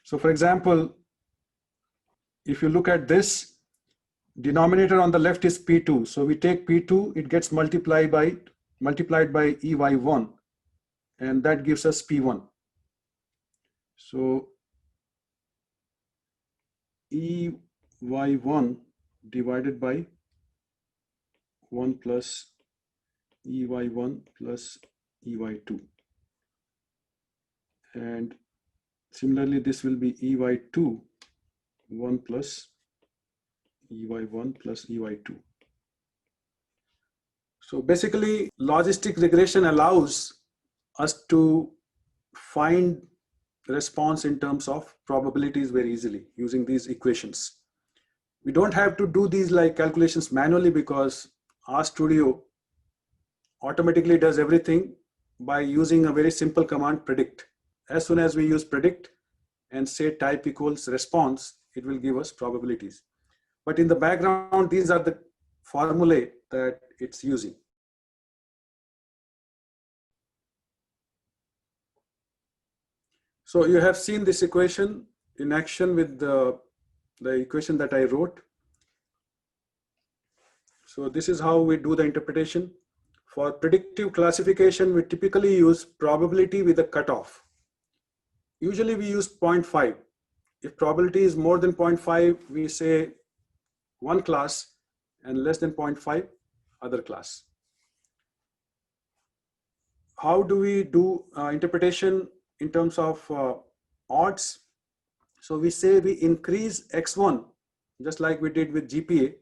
So for example, if you look at this, denominator on the left is P2. So we take P2, it gets multiplied by EY1, and that gives us P1. So EY1 divided by 1 plus EY1 plus EY2. And similarly, this will be EY2, 1 plus EY1 plus EY2. So basically, logistic regression allows us to find response in terms of probabilities very easily using these equations. We don't have to do these like calculations manually because RStudio automatically does everything by using a very simple command, predict. As soon as we use predict and say type equals response, it will give us probabilities. But in the background, these are the formulae that it's using. So you have seen this equation in action with the equation that I wrote. So this is how we do the interpretation. For predictive classification, we typically use probability with a cutoff. Usually we use 0.5. If probability is more than 0.5, we say one class, and less than 0.5, other class. how do we do interpretation in terms of odds? So we say we increase x1, just like we did with GPA,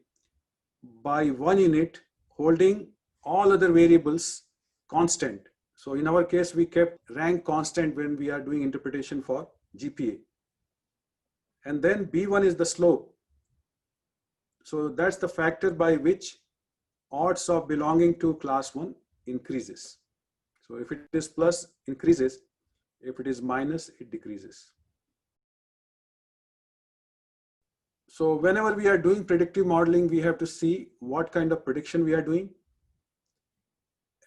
by 1 unit, holding all other variables constant. So in our case, we kept rank constant when we are doing interpretation for GPA. And then B1 is the slope. So that's the factor by which odds of belonging to class 1 increases. So if it is plus, increases. If it is minus, it decreases. So whenever we are doing predictive modeling, we have to see what kind of prediction we are doing.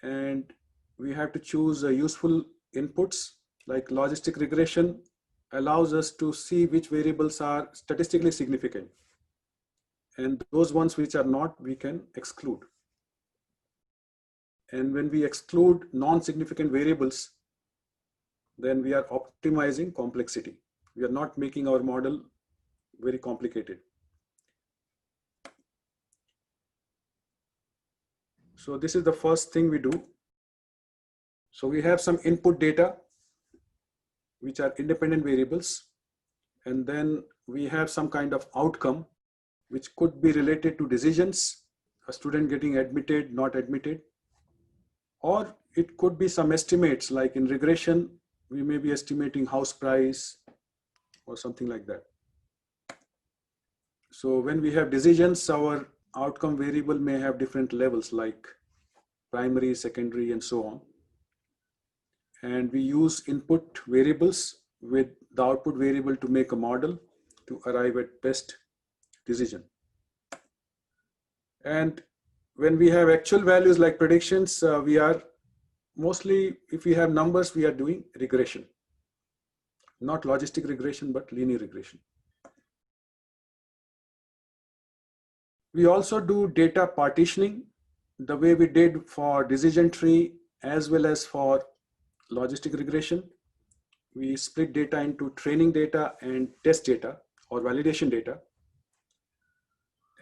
And we have to choose useful inputs, like logistic regression allows us to see which variables are statistically significant. And those ones which are not, we can exclude. And when we exclude non-significant variables, then we are optimizing complexity. We are not making our model very complicated. So this is the first thing we do. So we have some input data, which are independent variables. And then we have some kind of outcome, which could be related to decisions, a student getting admitted, not admitted. Or it could be some estimates, like in regression, we may be estimating house price or something like that. So when we have decisions, our outcome variable may have different levels, like primary, secondary, and so on. And we use input variables with the output variable to make a model to arrive at best decision. And when we have actual values like predictions, we are mostly, if we have numbers, we are doing regression. Not logistic regression, but linear regression. We also do data partitioning, the way we did for decision tree as well as for logistic regression. We split data into training data and test data or validation data.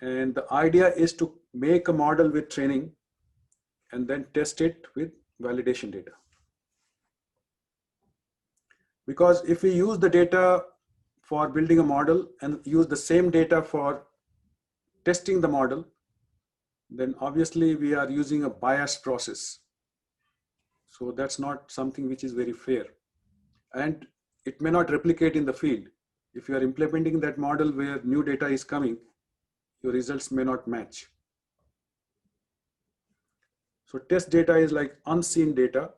And the idea is to make a model with training and then test it with validation data. Because if we use the data for building a model and use the same data for testing the model, then obviously we are using a biased process. So that's not something which is very fair. And it may not replicate in the field. If you are implementing that model where new data is coming, your results may not match. So test data is like unseen data.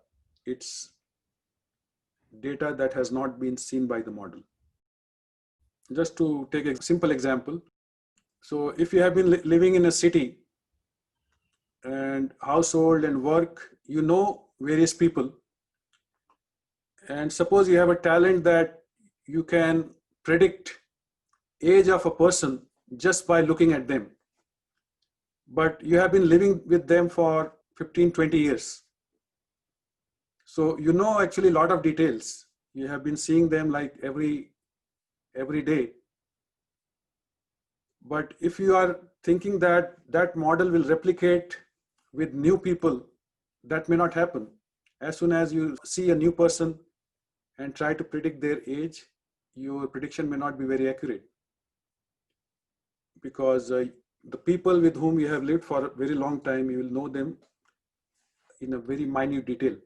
It's data that has not been seen by the model. Just to take a simple example. So if you have been living in a city and household and work, you know various people. And suppose you have a talent that you can predict age of a person just by looking at them. But you have been living with them for 15, 20 years. So you know actually a lot of details. You have been seeing them like every day. But if you are thinking that that model will replicate with new people, that may not happen. As soon as you see a new person and try to predict their age, your prediction may not be very accurate. Because the people with whom you have lived for a very long time, you will know them in a very minute detail.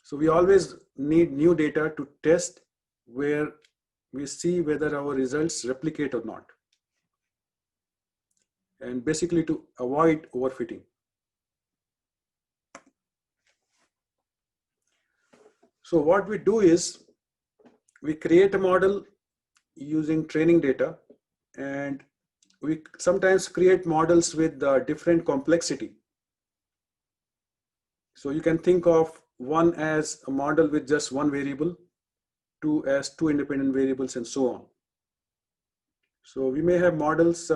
So we always need new data to test where we see whether our results replicate or not. And basically to avoid overfitting. So what we do is we create a model using training data, and we sometimes create models with different complexity. So you can think of one as a model with just one variable, two as two independent variables, and so on. So we may have models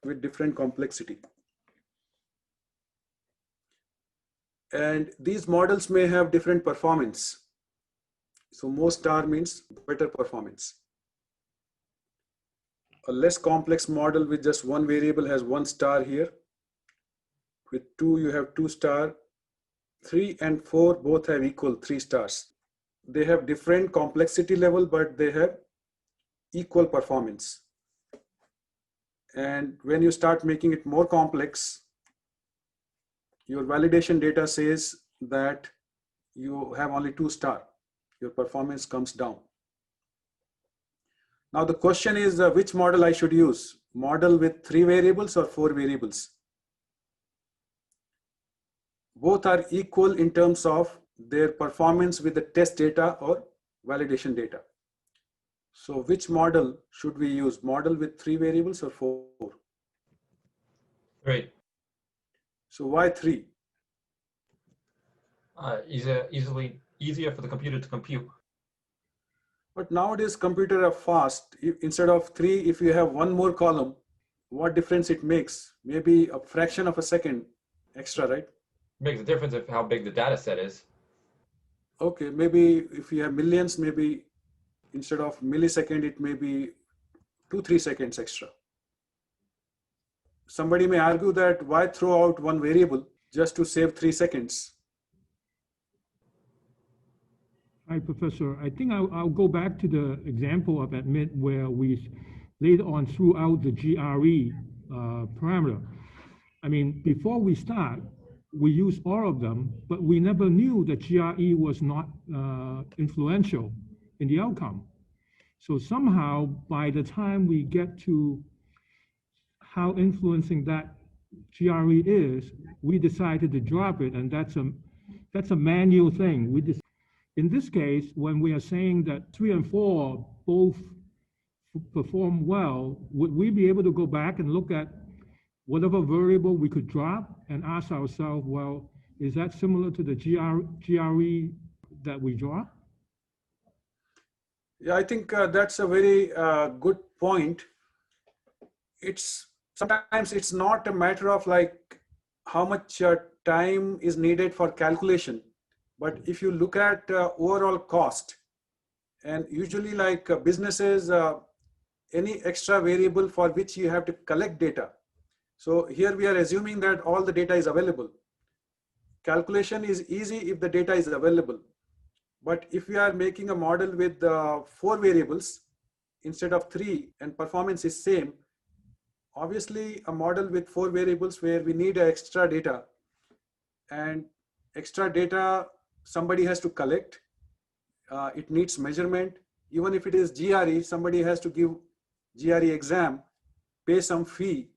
with different complexity. And these models may have different performance. So most star means better performance. A less complex model with just one variable has 1 star here. With 2, you have 2 star. 3 and 4 both have equal 3 stars. They have different complexity level, but they have equal performance. And when you start making it more complex, your validation data says that you have only 2 star. Your performance comes down. Now the question is which model I should use? Model with 3 variables or 4 variables? Both are equal in terms of their performance with the test data or validation data. So which model should we use? Model with 3 variables or 4? 3. So why 3? Easier for the computer to compute. But nowadays computers are fast. Instead of 3, if you have one more column, what difference it makes? Maybe a fraction of a second extra, right? Makes a difference of how big the data set is. Okay, maybe if you have millions, maybe instead of millisecond, it may be 2-3 seconds extra. Somebody may argue that why throw out one variable just to save 3 seconds? Hi, Professor. I think I'll go back to the example of admit where we later on threw out the GRE parameter. I mean, before we start, we use all of them, but we never knew that GRE was not influential in the outcome. So somehow, by the time we get to how influencing that GRE is, we decided to drop it, and that's a manual thing. In this case, when we are saying that 3 and 4 both perform well, would we be able to go back and look at whatever variable we could drop and ask ourselves, well, is that similar to the GRE that we draw? Yeah, I think that's a very good point. Sometimes it's not a matter of like how much time is needed for calculation, but if you look at overall cost, and usually like businesses, any extra variable for which you have to collect data. So here we are assuming that all the data is available. Calculation is easy if the data is available. But if we are making a model with 4 variables instead of 3 and performance is same, obviously a model with 4 variables where we need extra data, and extra data somebody has to collect. It needs measurement. Even if it is GRE, somebody has to give GRE exam, pay some fee,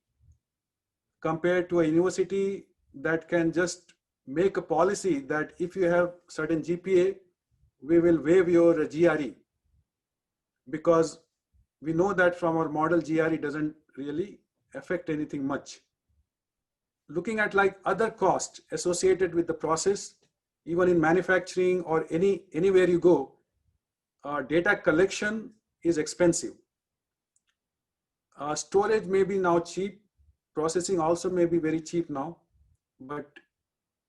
compared to a university that can just make a policy that if you have certain GPA, we will waive your GRE, because we know that from our model GRE doesn't really affect anything much. Looking at like other costs associated with the process, even in manufacturing or anywhere you go, data collection is expensive. Storage may be now cheap, processing also may be very cheap now, but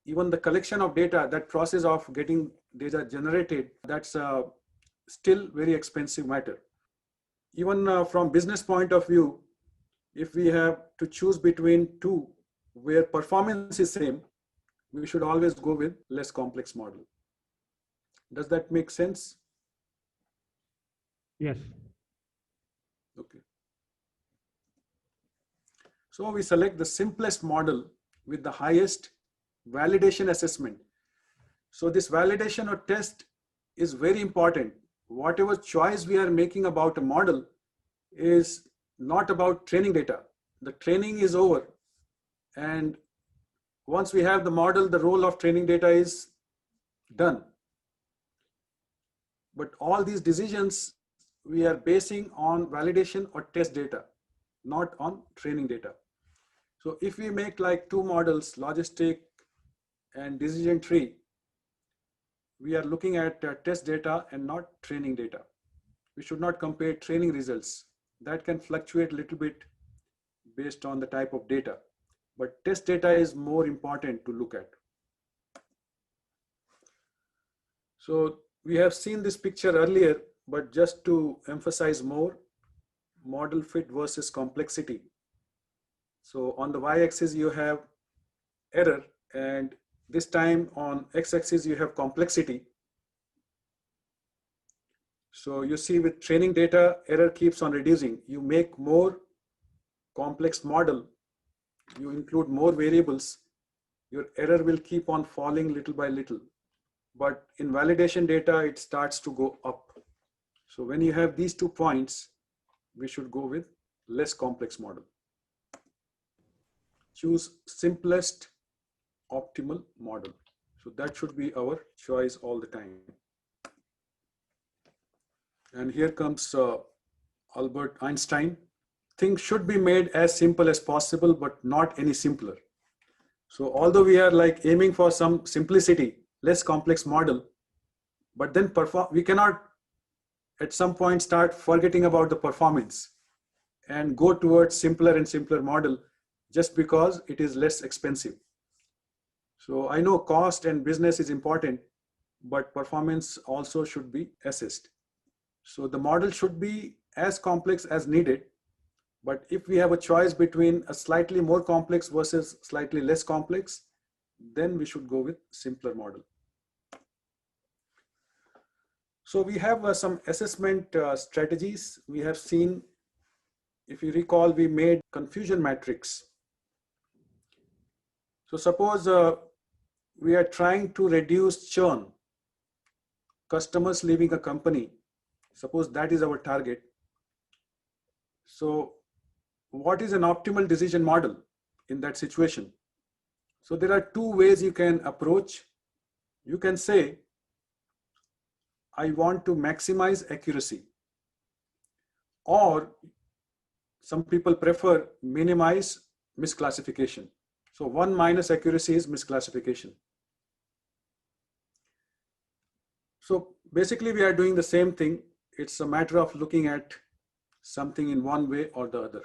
even the collection of data, that process of getting data generated, that's still very expensive matter. Even from business point of view, if we have to choose between 2 where performance is same, we should always go with less complex model. Does that make sense? Yes. Okay. So we select the simplest model with the highest validation assessment. So this validation or test is very important. Whatever choice we are making about a model is not about training data. The training is over. And once we have the model, the role of training data is done. But all these decisions we are basing on validation or test data, not on training data. So if we make like 2 models, logistic and decision tree, we are looking at test data and not training data. We should not compare training results. That can fluctuate a little bit based on the type of data, but test data is more important to look at. So we have seen this picture earlier, but just to emphasize more, model fit versus complexity. So on the y-axis you have error, and This time on x-axis you have complexity. So you see with training data, error keeps on reducing. You make more complex model, you include more variables, your error will keep on falling little by little. But in validation data, it starts to go up. So when you have these 2 points, we should go with less complex model. Choose simplest optimal model. So that should be our choice all the time. And here comes Albert Einstein. Things should be made as simple as possible, but not any simpler. So although we are like aiming for some simplicity, less complex model, but then we cannot at some point start forgetting about the performance and go towards simpler and simpler model just because it is less expensive. So I know cost and business is important, but performance also should be assessed. So the model should be as complex as needed, but if we have a choice between a slightly more complex versus slightly less complex, then we should go with simpler model. So we have some assessment strategies. We have seen, if you recall, we made confusion matrix. So suppose we are trying to reduce churn, customers leaving a company. Suppose that is our target. So what is an optimal decision model in that situation? So there are 2 ways you can approach. You can say, I want to maximize accuracy, or some people prefer minimize misclassification. So 1 minus accuracy is misclassification. So basically we are doing the same thing. It's a matter of looking at something in one way or the other.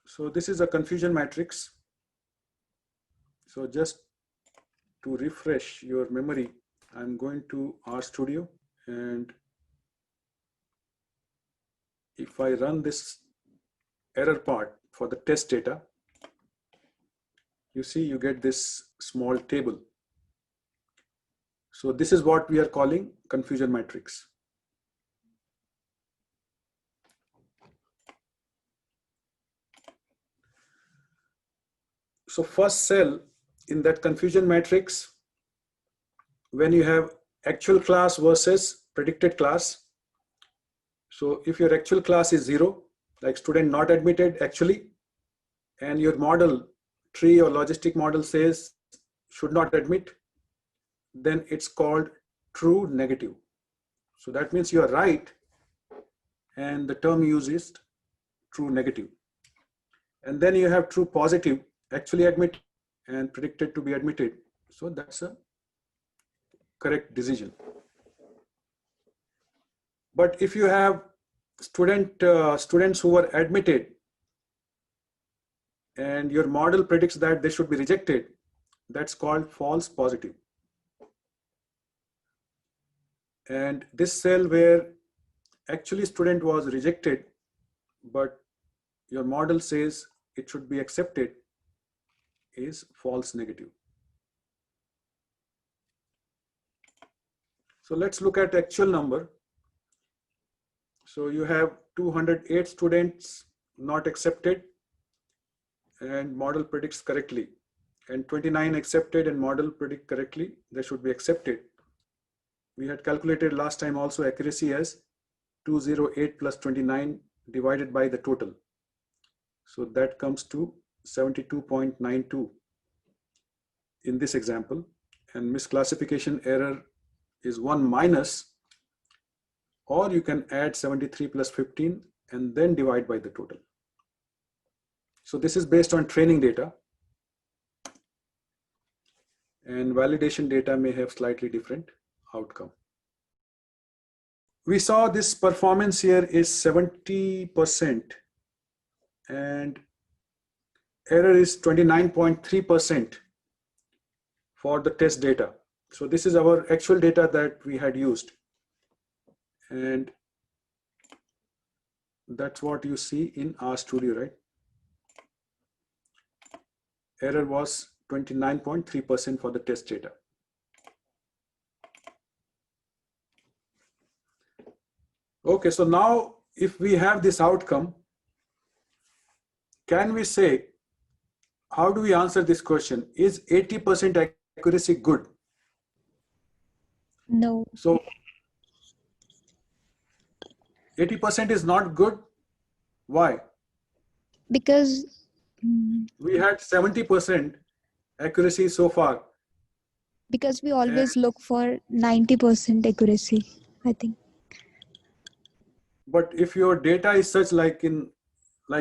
So this is a confusion matrix. So just to refresh your memory, I'm going to RStudio, and if I run this error part for the test data, you see you get this small table. So this is what we are calling confusion matrix. So first cell in that confusion matrix, when you have actual class versus predicted class. So if your actual class is 0, like student not admitted actually, and your model tree or logistic model says should not admit, then it's called true negative. So that means you are right, and the term used is true negative. And then you have true positive, actually admit and predicted to be admitted. So that's a correct decision. But if you have students who were admitted and your model predicts that they should be rejected, that's called false positive. And this cell where actually student was rejected, but your model says it should be accepted, is false negative. So let's look at actual number. So you have 208 students not accepted and model predicts correctly, and 29 accepted and model predict correctly, they should be accepted. We had calculated last time also accuracy as 208 plus 29 divided by the total. So that comes to 72.92 in this example, and misclassification error is 1 minus, or you can add 73 plus 15 and then divide by the total. So this is based on training data, and validation data may have slightly different outcome. We saw this performance here is 70% and error is 29.3% for the test data. So this is our actual data that we had used, and that's what you see in RStudio, right? error was 29.3% for the test data. Okay, so now if we have this outcome, can we say, how do we answer this question? Is 80% accuracy good? No, So 80% is not good. Why? because We had 70% accuracy so far. because we always look for 90% accuracy, I think. But if your data is such like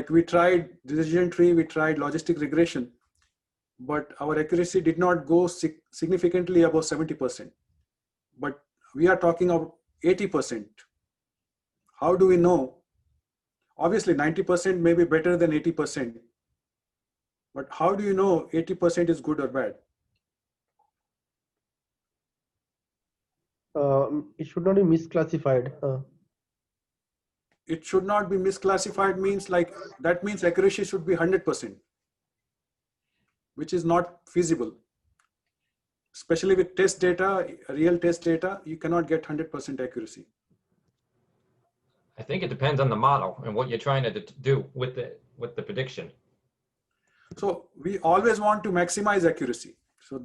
we tried decision tree, we tried logistic regression, but our accuracy did not go significantly above 70%. But we are talking of 80%. How do we know? Obviously 90% may be better than 80%. But how do you know 80% is good or bad? It should not be misclassified. It should not be misclassified means like, that means accuracy should be 100%, which is not feasible. Especially with test data, real test data, you cannot get 100% accuracy. I think it depends on the model and what you're trying to do with the prediction. So we always want to maximize accuracy. So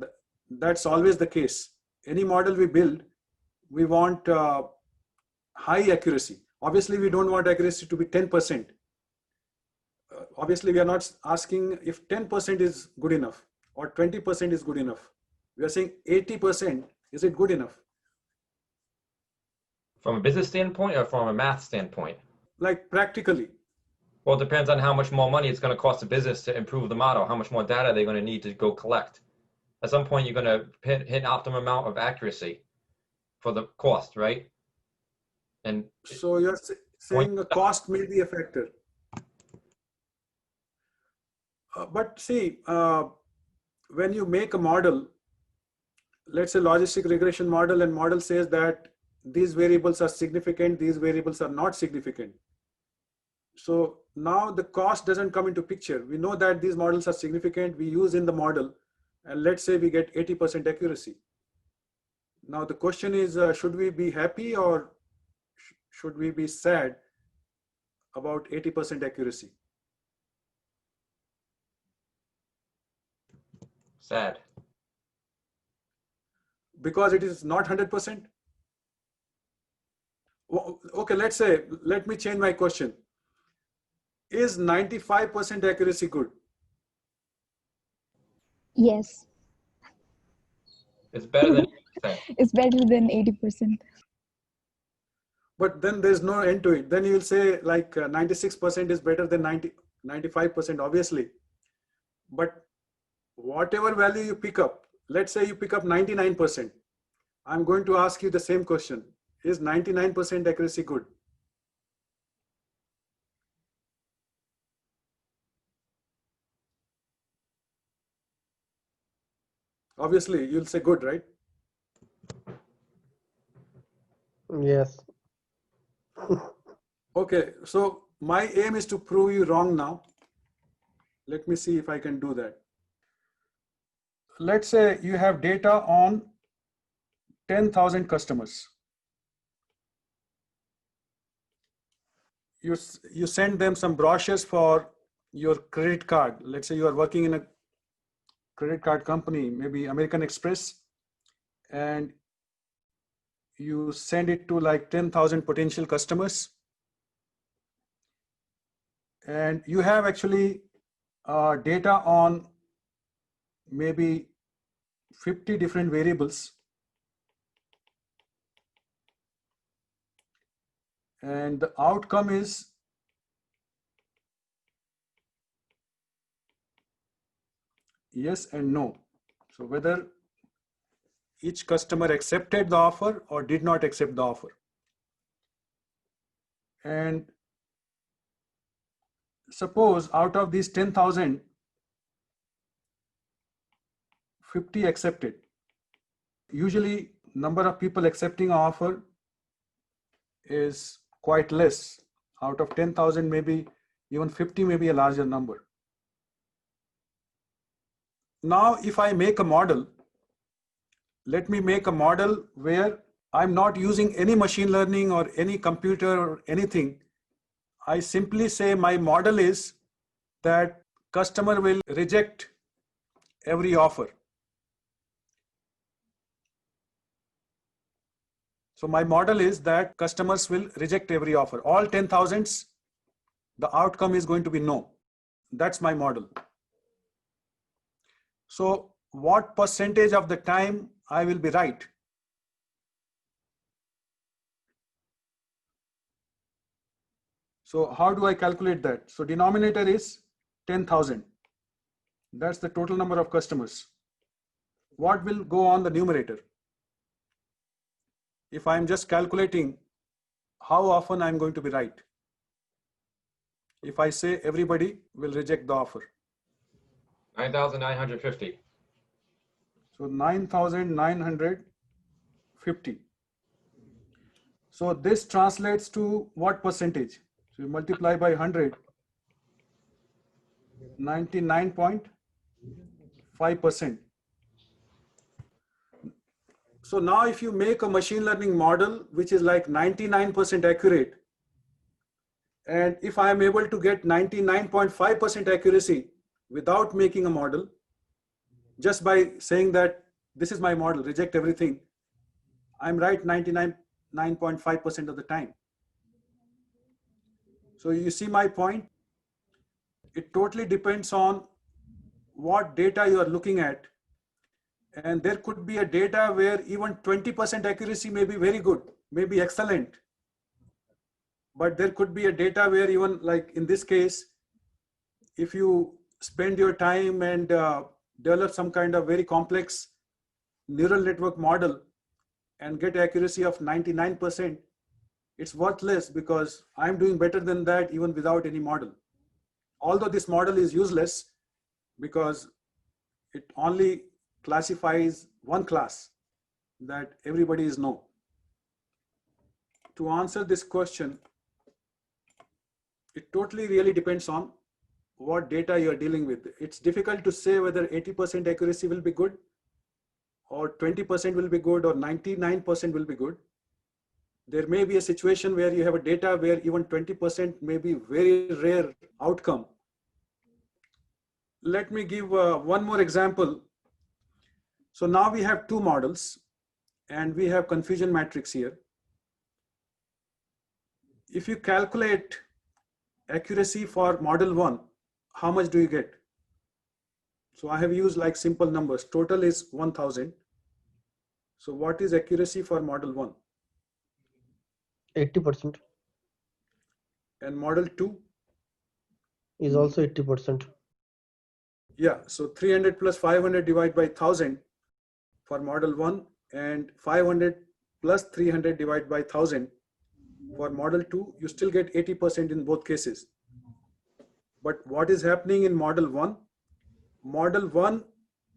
that's always the case. Any model we build, we want high accuracy. Obviously, we don't want accuracy to be 10%. Obviously, we are not asking if 10% is good enough or 20% is good enough. We are saying 80%, is it good enough? From a business standpoint or from a math standpoint? Like practically. Well, it depends on how much more money it's going to cost the business to improve the model, how much more data they're going to need to go collect. At some point, you're going to hit an optimum amount of accuracy for the cost, right? And so you're saying the cost may be a factor. But see, when you make a model, let's say logistic regression model, and model says that these variables are significant, these variables are not significant. So now the cost doesn't come into picture. We know that these models are significant, we use in the model, and let's say we get 80% accuracy. Now the question is, should we be happy or should we be sad about 80% accuracy? sad. Because it is not 100%? Okay, let me change my question. Is 95% accuracy good? Yes, It's better than 80%. it's better than 80%. But then there's no end to it. Then you'll say like 96% is better than 95%, obviously. But whatever value you pick up, let's say you pick up 99%. I'm going to ask you the same question. Is 99% accuracy good? Obviously, you'll say good, right? Yes. Okay, so my aim is to prove you wrong now. Let me see if I can do that. Let's say you have data on 10,000 customers. You send them some brochures for your credit card. Let's say you are working in a credit card company, maybe American Express, and you send it to like 10,000 potential customers. And you have actually data on maybe 50 different variables. And the outcome is yes and no. So whether each customer accepted the offer or did not accept the offer. And suppose out of these 10,000, 50 accepted. Usually number of people accepting an offer is quite less. Out of 10,000, maybe even 50 may be a larger number. now if I make a model, let me make a model where I'm not using any machine learning or any computer or anything. I simply say my model is that customer will reject every offer. So my model is that customers will reject every offer. All 10,000s, the outcome is going to be no. That's my model. So what percentage of the time I will be right? So how do I calculate that? So denominator is 10,000. That's the total number of customers. What will go on the numerator? If I'm just calculating how often I'm going to be right. If I say everybody will reject the offer. 9,950. So 9,950. So this translates to what percentage? So you multiply by 100, 99.5%. So now if you make a machine learning model, which is like 99% accurate, and if I am able to get 99.5% accuracy without making a model, just by saying that this is my model, reject everything, I'm right 99.5% of the time. So you see my point? It totally depends on what data you are looking at. And there could be a data where even 20% accuracy may be very good, may be excellent. But there could be a data where even like in this case, if you spend your time and develop some kind of very complex neural network model and get accuracy of 99%, it's worthless because I'm doing better than that even without any model. Although this model is useless because it only classifies one class, that everybody is no. To answer this question, it totally really depends on what data you are dealing with. It's difficult to say whether 80% accuracy will be good or 20% will be good or 99% will be good. There may be a situation where you have a data where even 20% may be very rare outcome. Let me give one more example. So now we have two models and we have confusion matrix here. If you calculate accuracy for model 1, how much do you get? So I have used like simple numbers. Total is 1,000. So what is accuracy for model 1? 80%. And model 2? Is also 80%. Yeah, so 300 plus 500 divided by 1,000 for model 1 and 500 plus 300 divided by 1,000 for model 2, you still get 80% in both cases. But what is happening in model 1? Model 1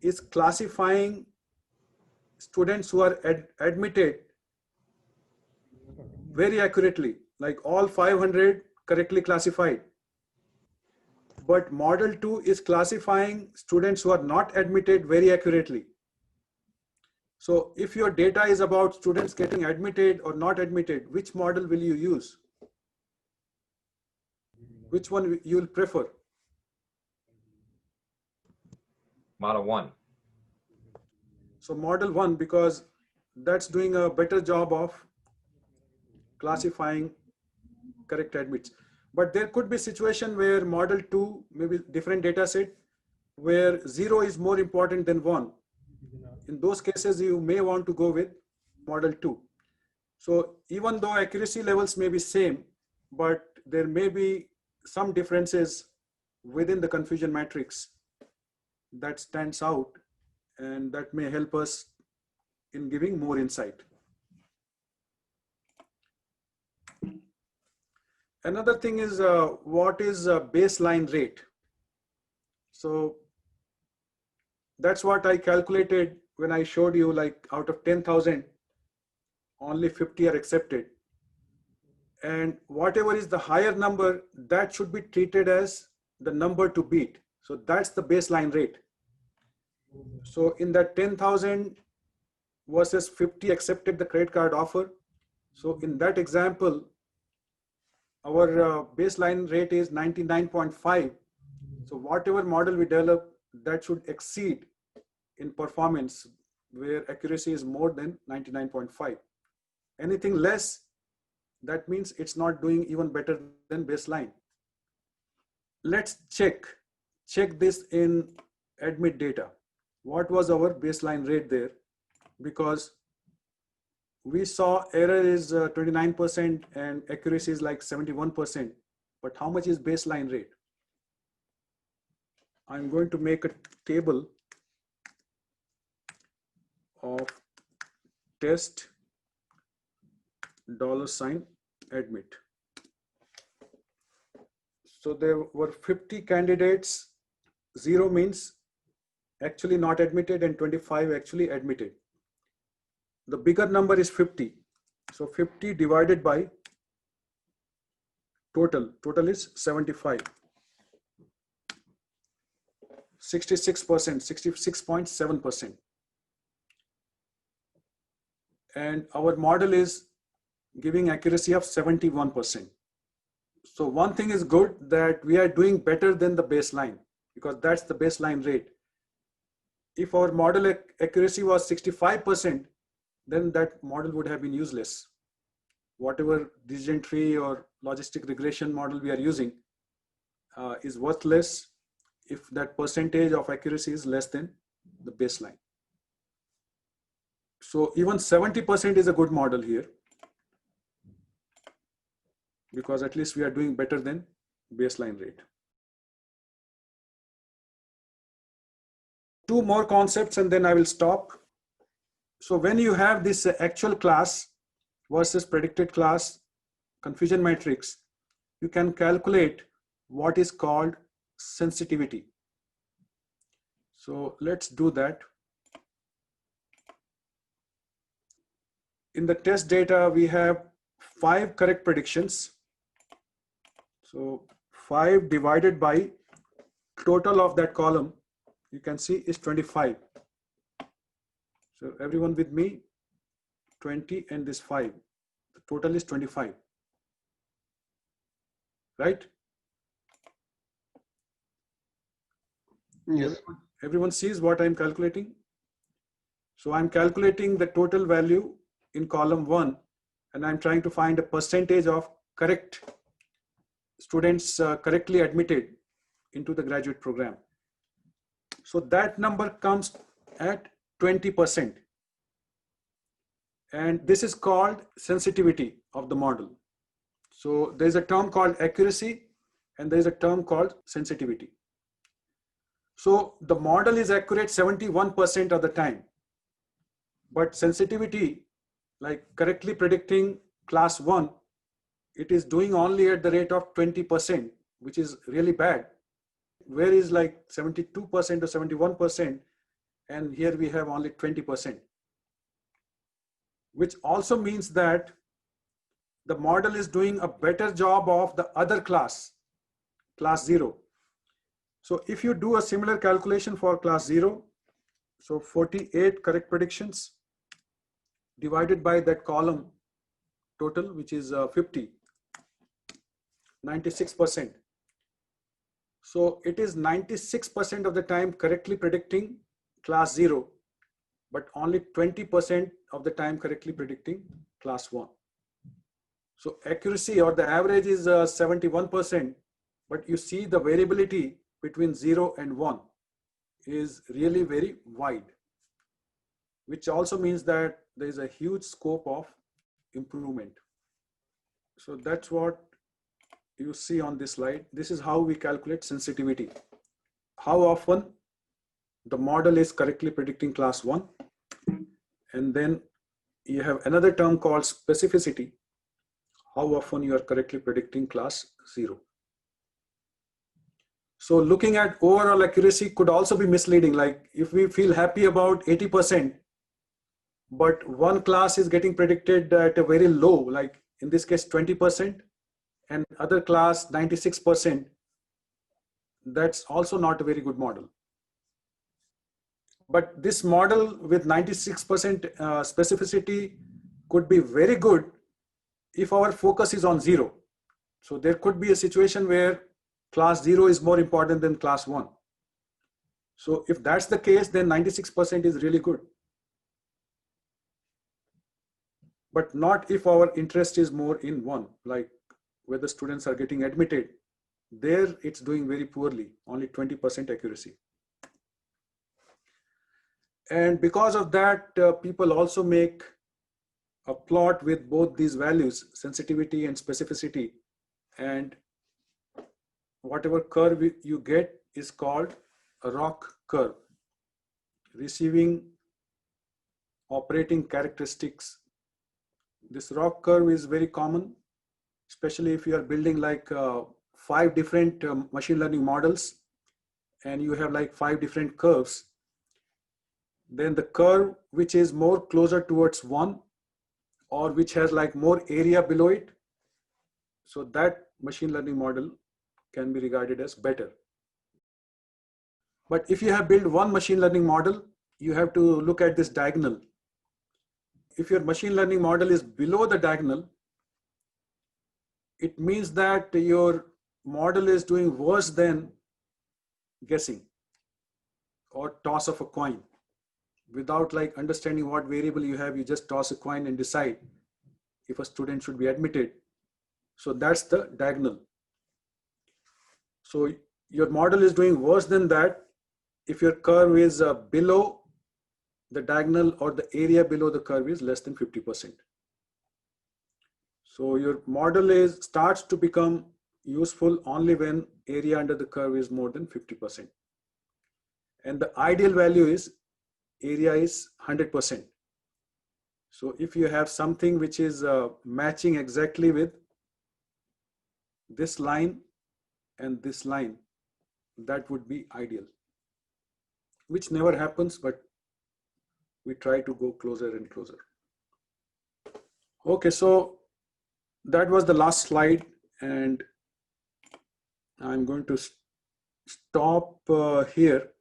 is classifying students who are admitted very accurately, like all 500 correctly classified. But model 2 is classifying students who are not admitted very accurately. So if your data is about students getting admitted or not admitted, which model will you use? Which one you will prefer? Model 1. So model 1, because that's doing a better job of classifying correct admits. But there could be a situation where model 2, maybe different data set, where 0 is more important than 1. In those cases, you may want to go with model 2. So even though accuracy levels may be same, but there may be some differences within the confusion matrix that stands out, and that may help us in giving more insight. Another thing is what is a baseline rate? So that's what I calculated when I showed you, like out of 10,000, only 50 are accepted. And whatever is the higher number, that should be treated as the number to beat. So that's the baseline rate. So in that 10,000 versus 50 accepted the credit card offer. So in that example, our baseline rate is 99.5. So whatever model we develop, that should exceed in performance, where accuracy is more than 99.5. Anything less, that means it's not doing even better than baseline. Let's check this in admit data. What was our baseline rate there? Because we saw error is 29% and accuracy is like 71%. But how much is baseline rate? I'm going to make a table of test $admit. So there were 50 candidates. 0 means actually not admitted and 25 actually admitted. The bigger number is 50. So 50 divided by total is 75. 66%, 66.7%. And our model is giving accuracy of 71%. So one thing is good, that we are doing better than the baseline, because that's the baseline rate. If our model accuracy was 65%, then that model would have been useless. Whatever decision tree or logistic regression model we are using is worthless if that percentage of accuracy is less than the baseline. So even 70% is a good model here, because at least we are doing better than baseline rate. Two more concepts and then I will stop. So when you have this actual class versus predicted class confusion matrix, you can calculate what is called sensitivity. So let's do that. In the test data, we have 5 correct predictions. So 5 divided by total of that column, you can see is 25. So everyone with me, 20 and this 5. The total is 25. Right? Yes. Everyone sees what I'm calculating? So I'm calculating the total value in column 1, and I'm trying to find a percentage of correct students correctly admitted into the graduate program. So that number comes at 20%. And this is called sensitivity of the model. So there's a term called accuracy and there's a term called sensitivity. So the model is accurate 71% of the time, but sensitivity, like correctly predicting class 1, it is doing only at the rate of 20%, which is really bad. Where is like 72% or 71%, and here we have only 20%, which also means that the model is doing a better job of the other class 0. So if you do a similar calculation for class 0, so 48 correct predictions divided by that column total, which is 50, 96%. So it is 96% of the time correctly predicting class 0, but only 20% of the time correctly predicting class 1. So accuracy or the average is 71%, but you see the variability between 0 and 1 is really very wide, which also means that there is a huge scope of improvement. So that's what you see on this slide. This is how we calculate sensitivity. How often the model is correctly predicting class 1. And then you have another term called specificity. How often you are correctly predicting class 0. So looking at overall accuracy could also be misleading. Like if we feel happy about 80%, but one class is getting predicted at a very low, like in this case 20%, and other class 96%, that's also not a very good model. But this model with 96% specificity could be very good if our focus is on 0. So there could be a situation where class 0 is more important than class 1. So if that's the case, then 96% is really good. But not if our interest is more in 1, like whether students are getting admitted. There it's doing very poorly, only 20% accuracy. And because of that, people also make a plot with both these values, sensitivity and specificity. And whatever curve you get is called a ROC curve, receiving operating characteristics. This ROC curve is very common, especially if you are building like 5 different machine learning models and you have like 5 different curves. Then the curve which is more closer towards 1 or which has like more area below it, so that machine learning model can be regarded as better. But if you have built one machine learning model, you have to look at this diagonal. If your machine learning model is below the diagonal, it means that your model is doing worse than guessing or toss of a coin. Without like understanding what variable you have, you just toss a coin and decide if a student should be admitted. So that's the diagonal. So your model is doing worse than that if your curve is below the diagonal or the area below the curve is less than 50%. So your model starts to become useful only when area under the curve is more than 50%. And the ideal value is area is 100%. So if you have something which is matching exactly with this line and this line, that would be ideal, which never happens, but we try to go closer and closer. Okay, so that was the last slide, and I'm going to stop here.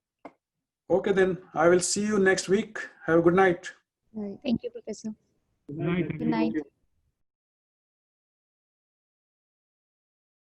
Okay, then I will see you next week. Have a good night. Right. Thank you, Professor. Good night. Good night.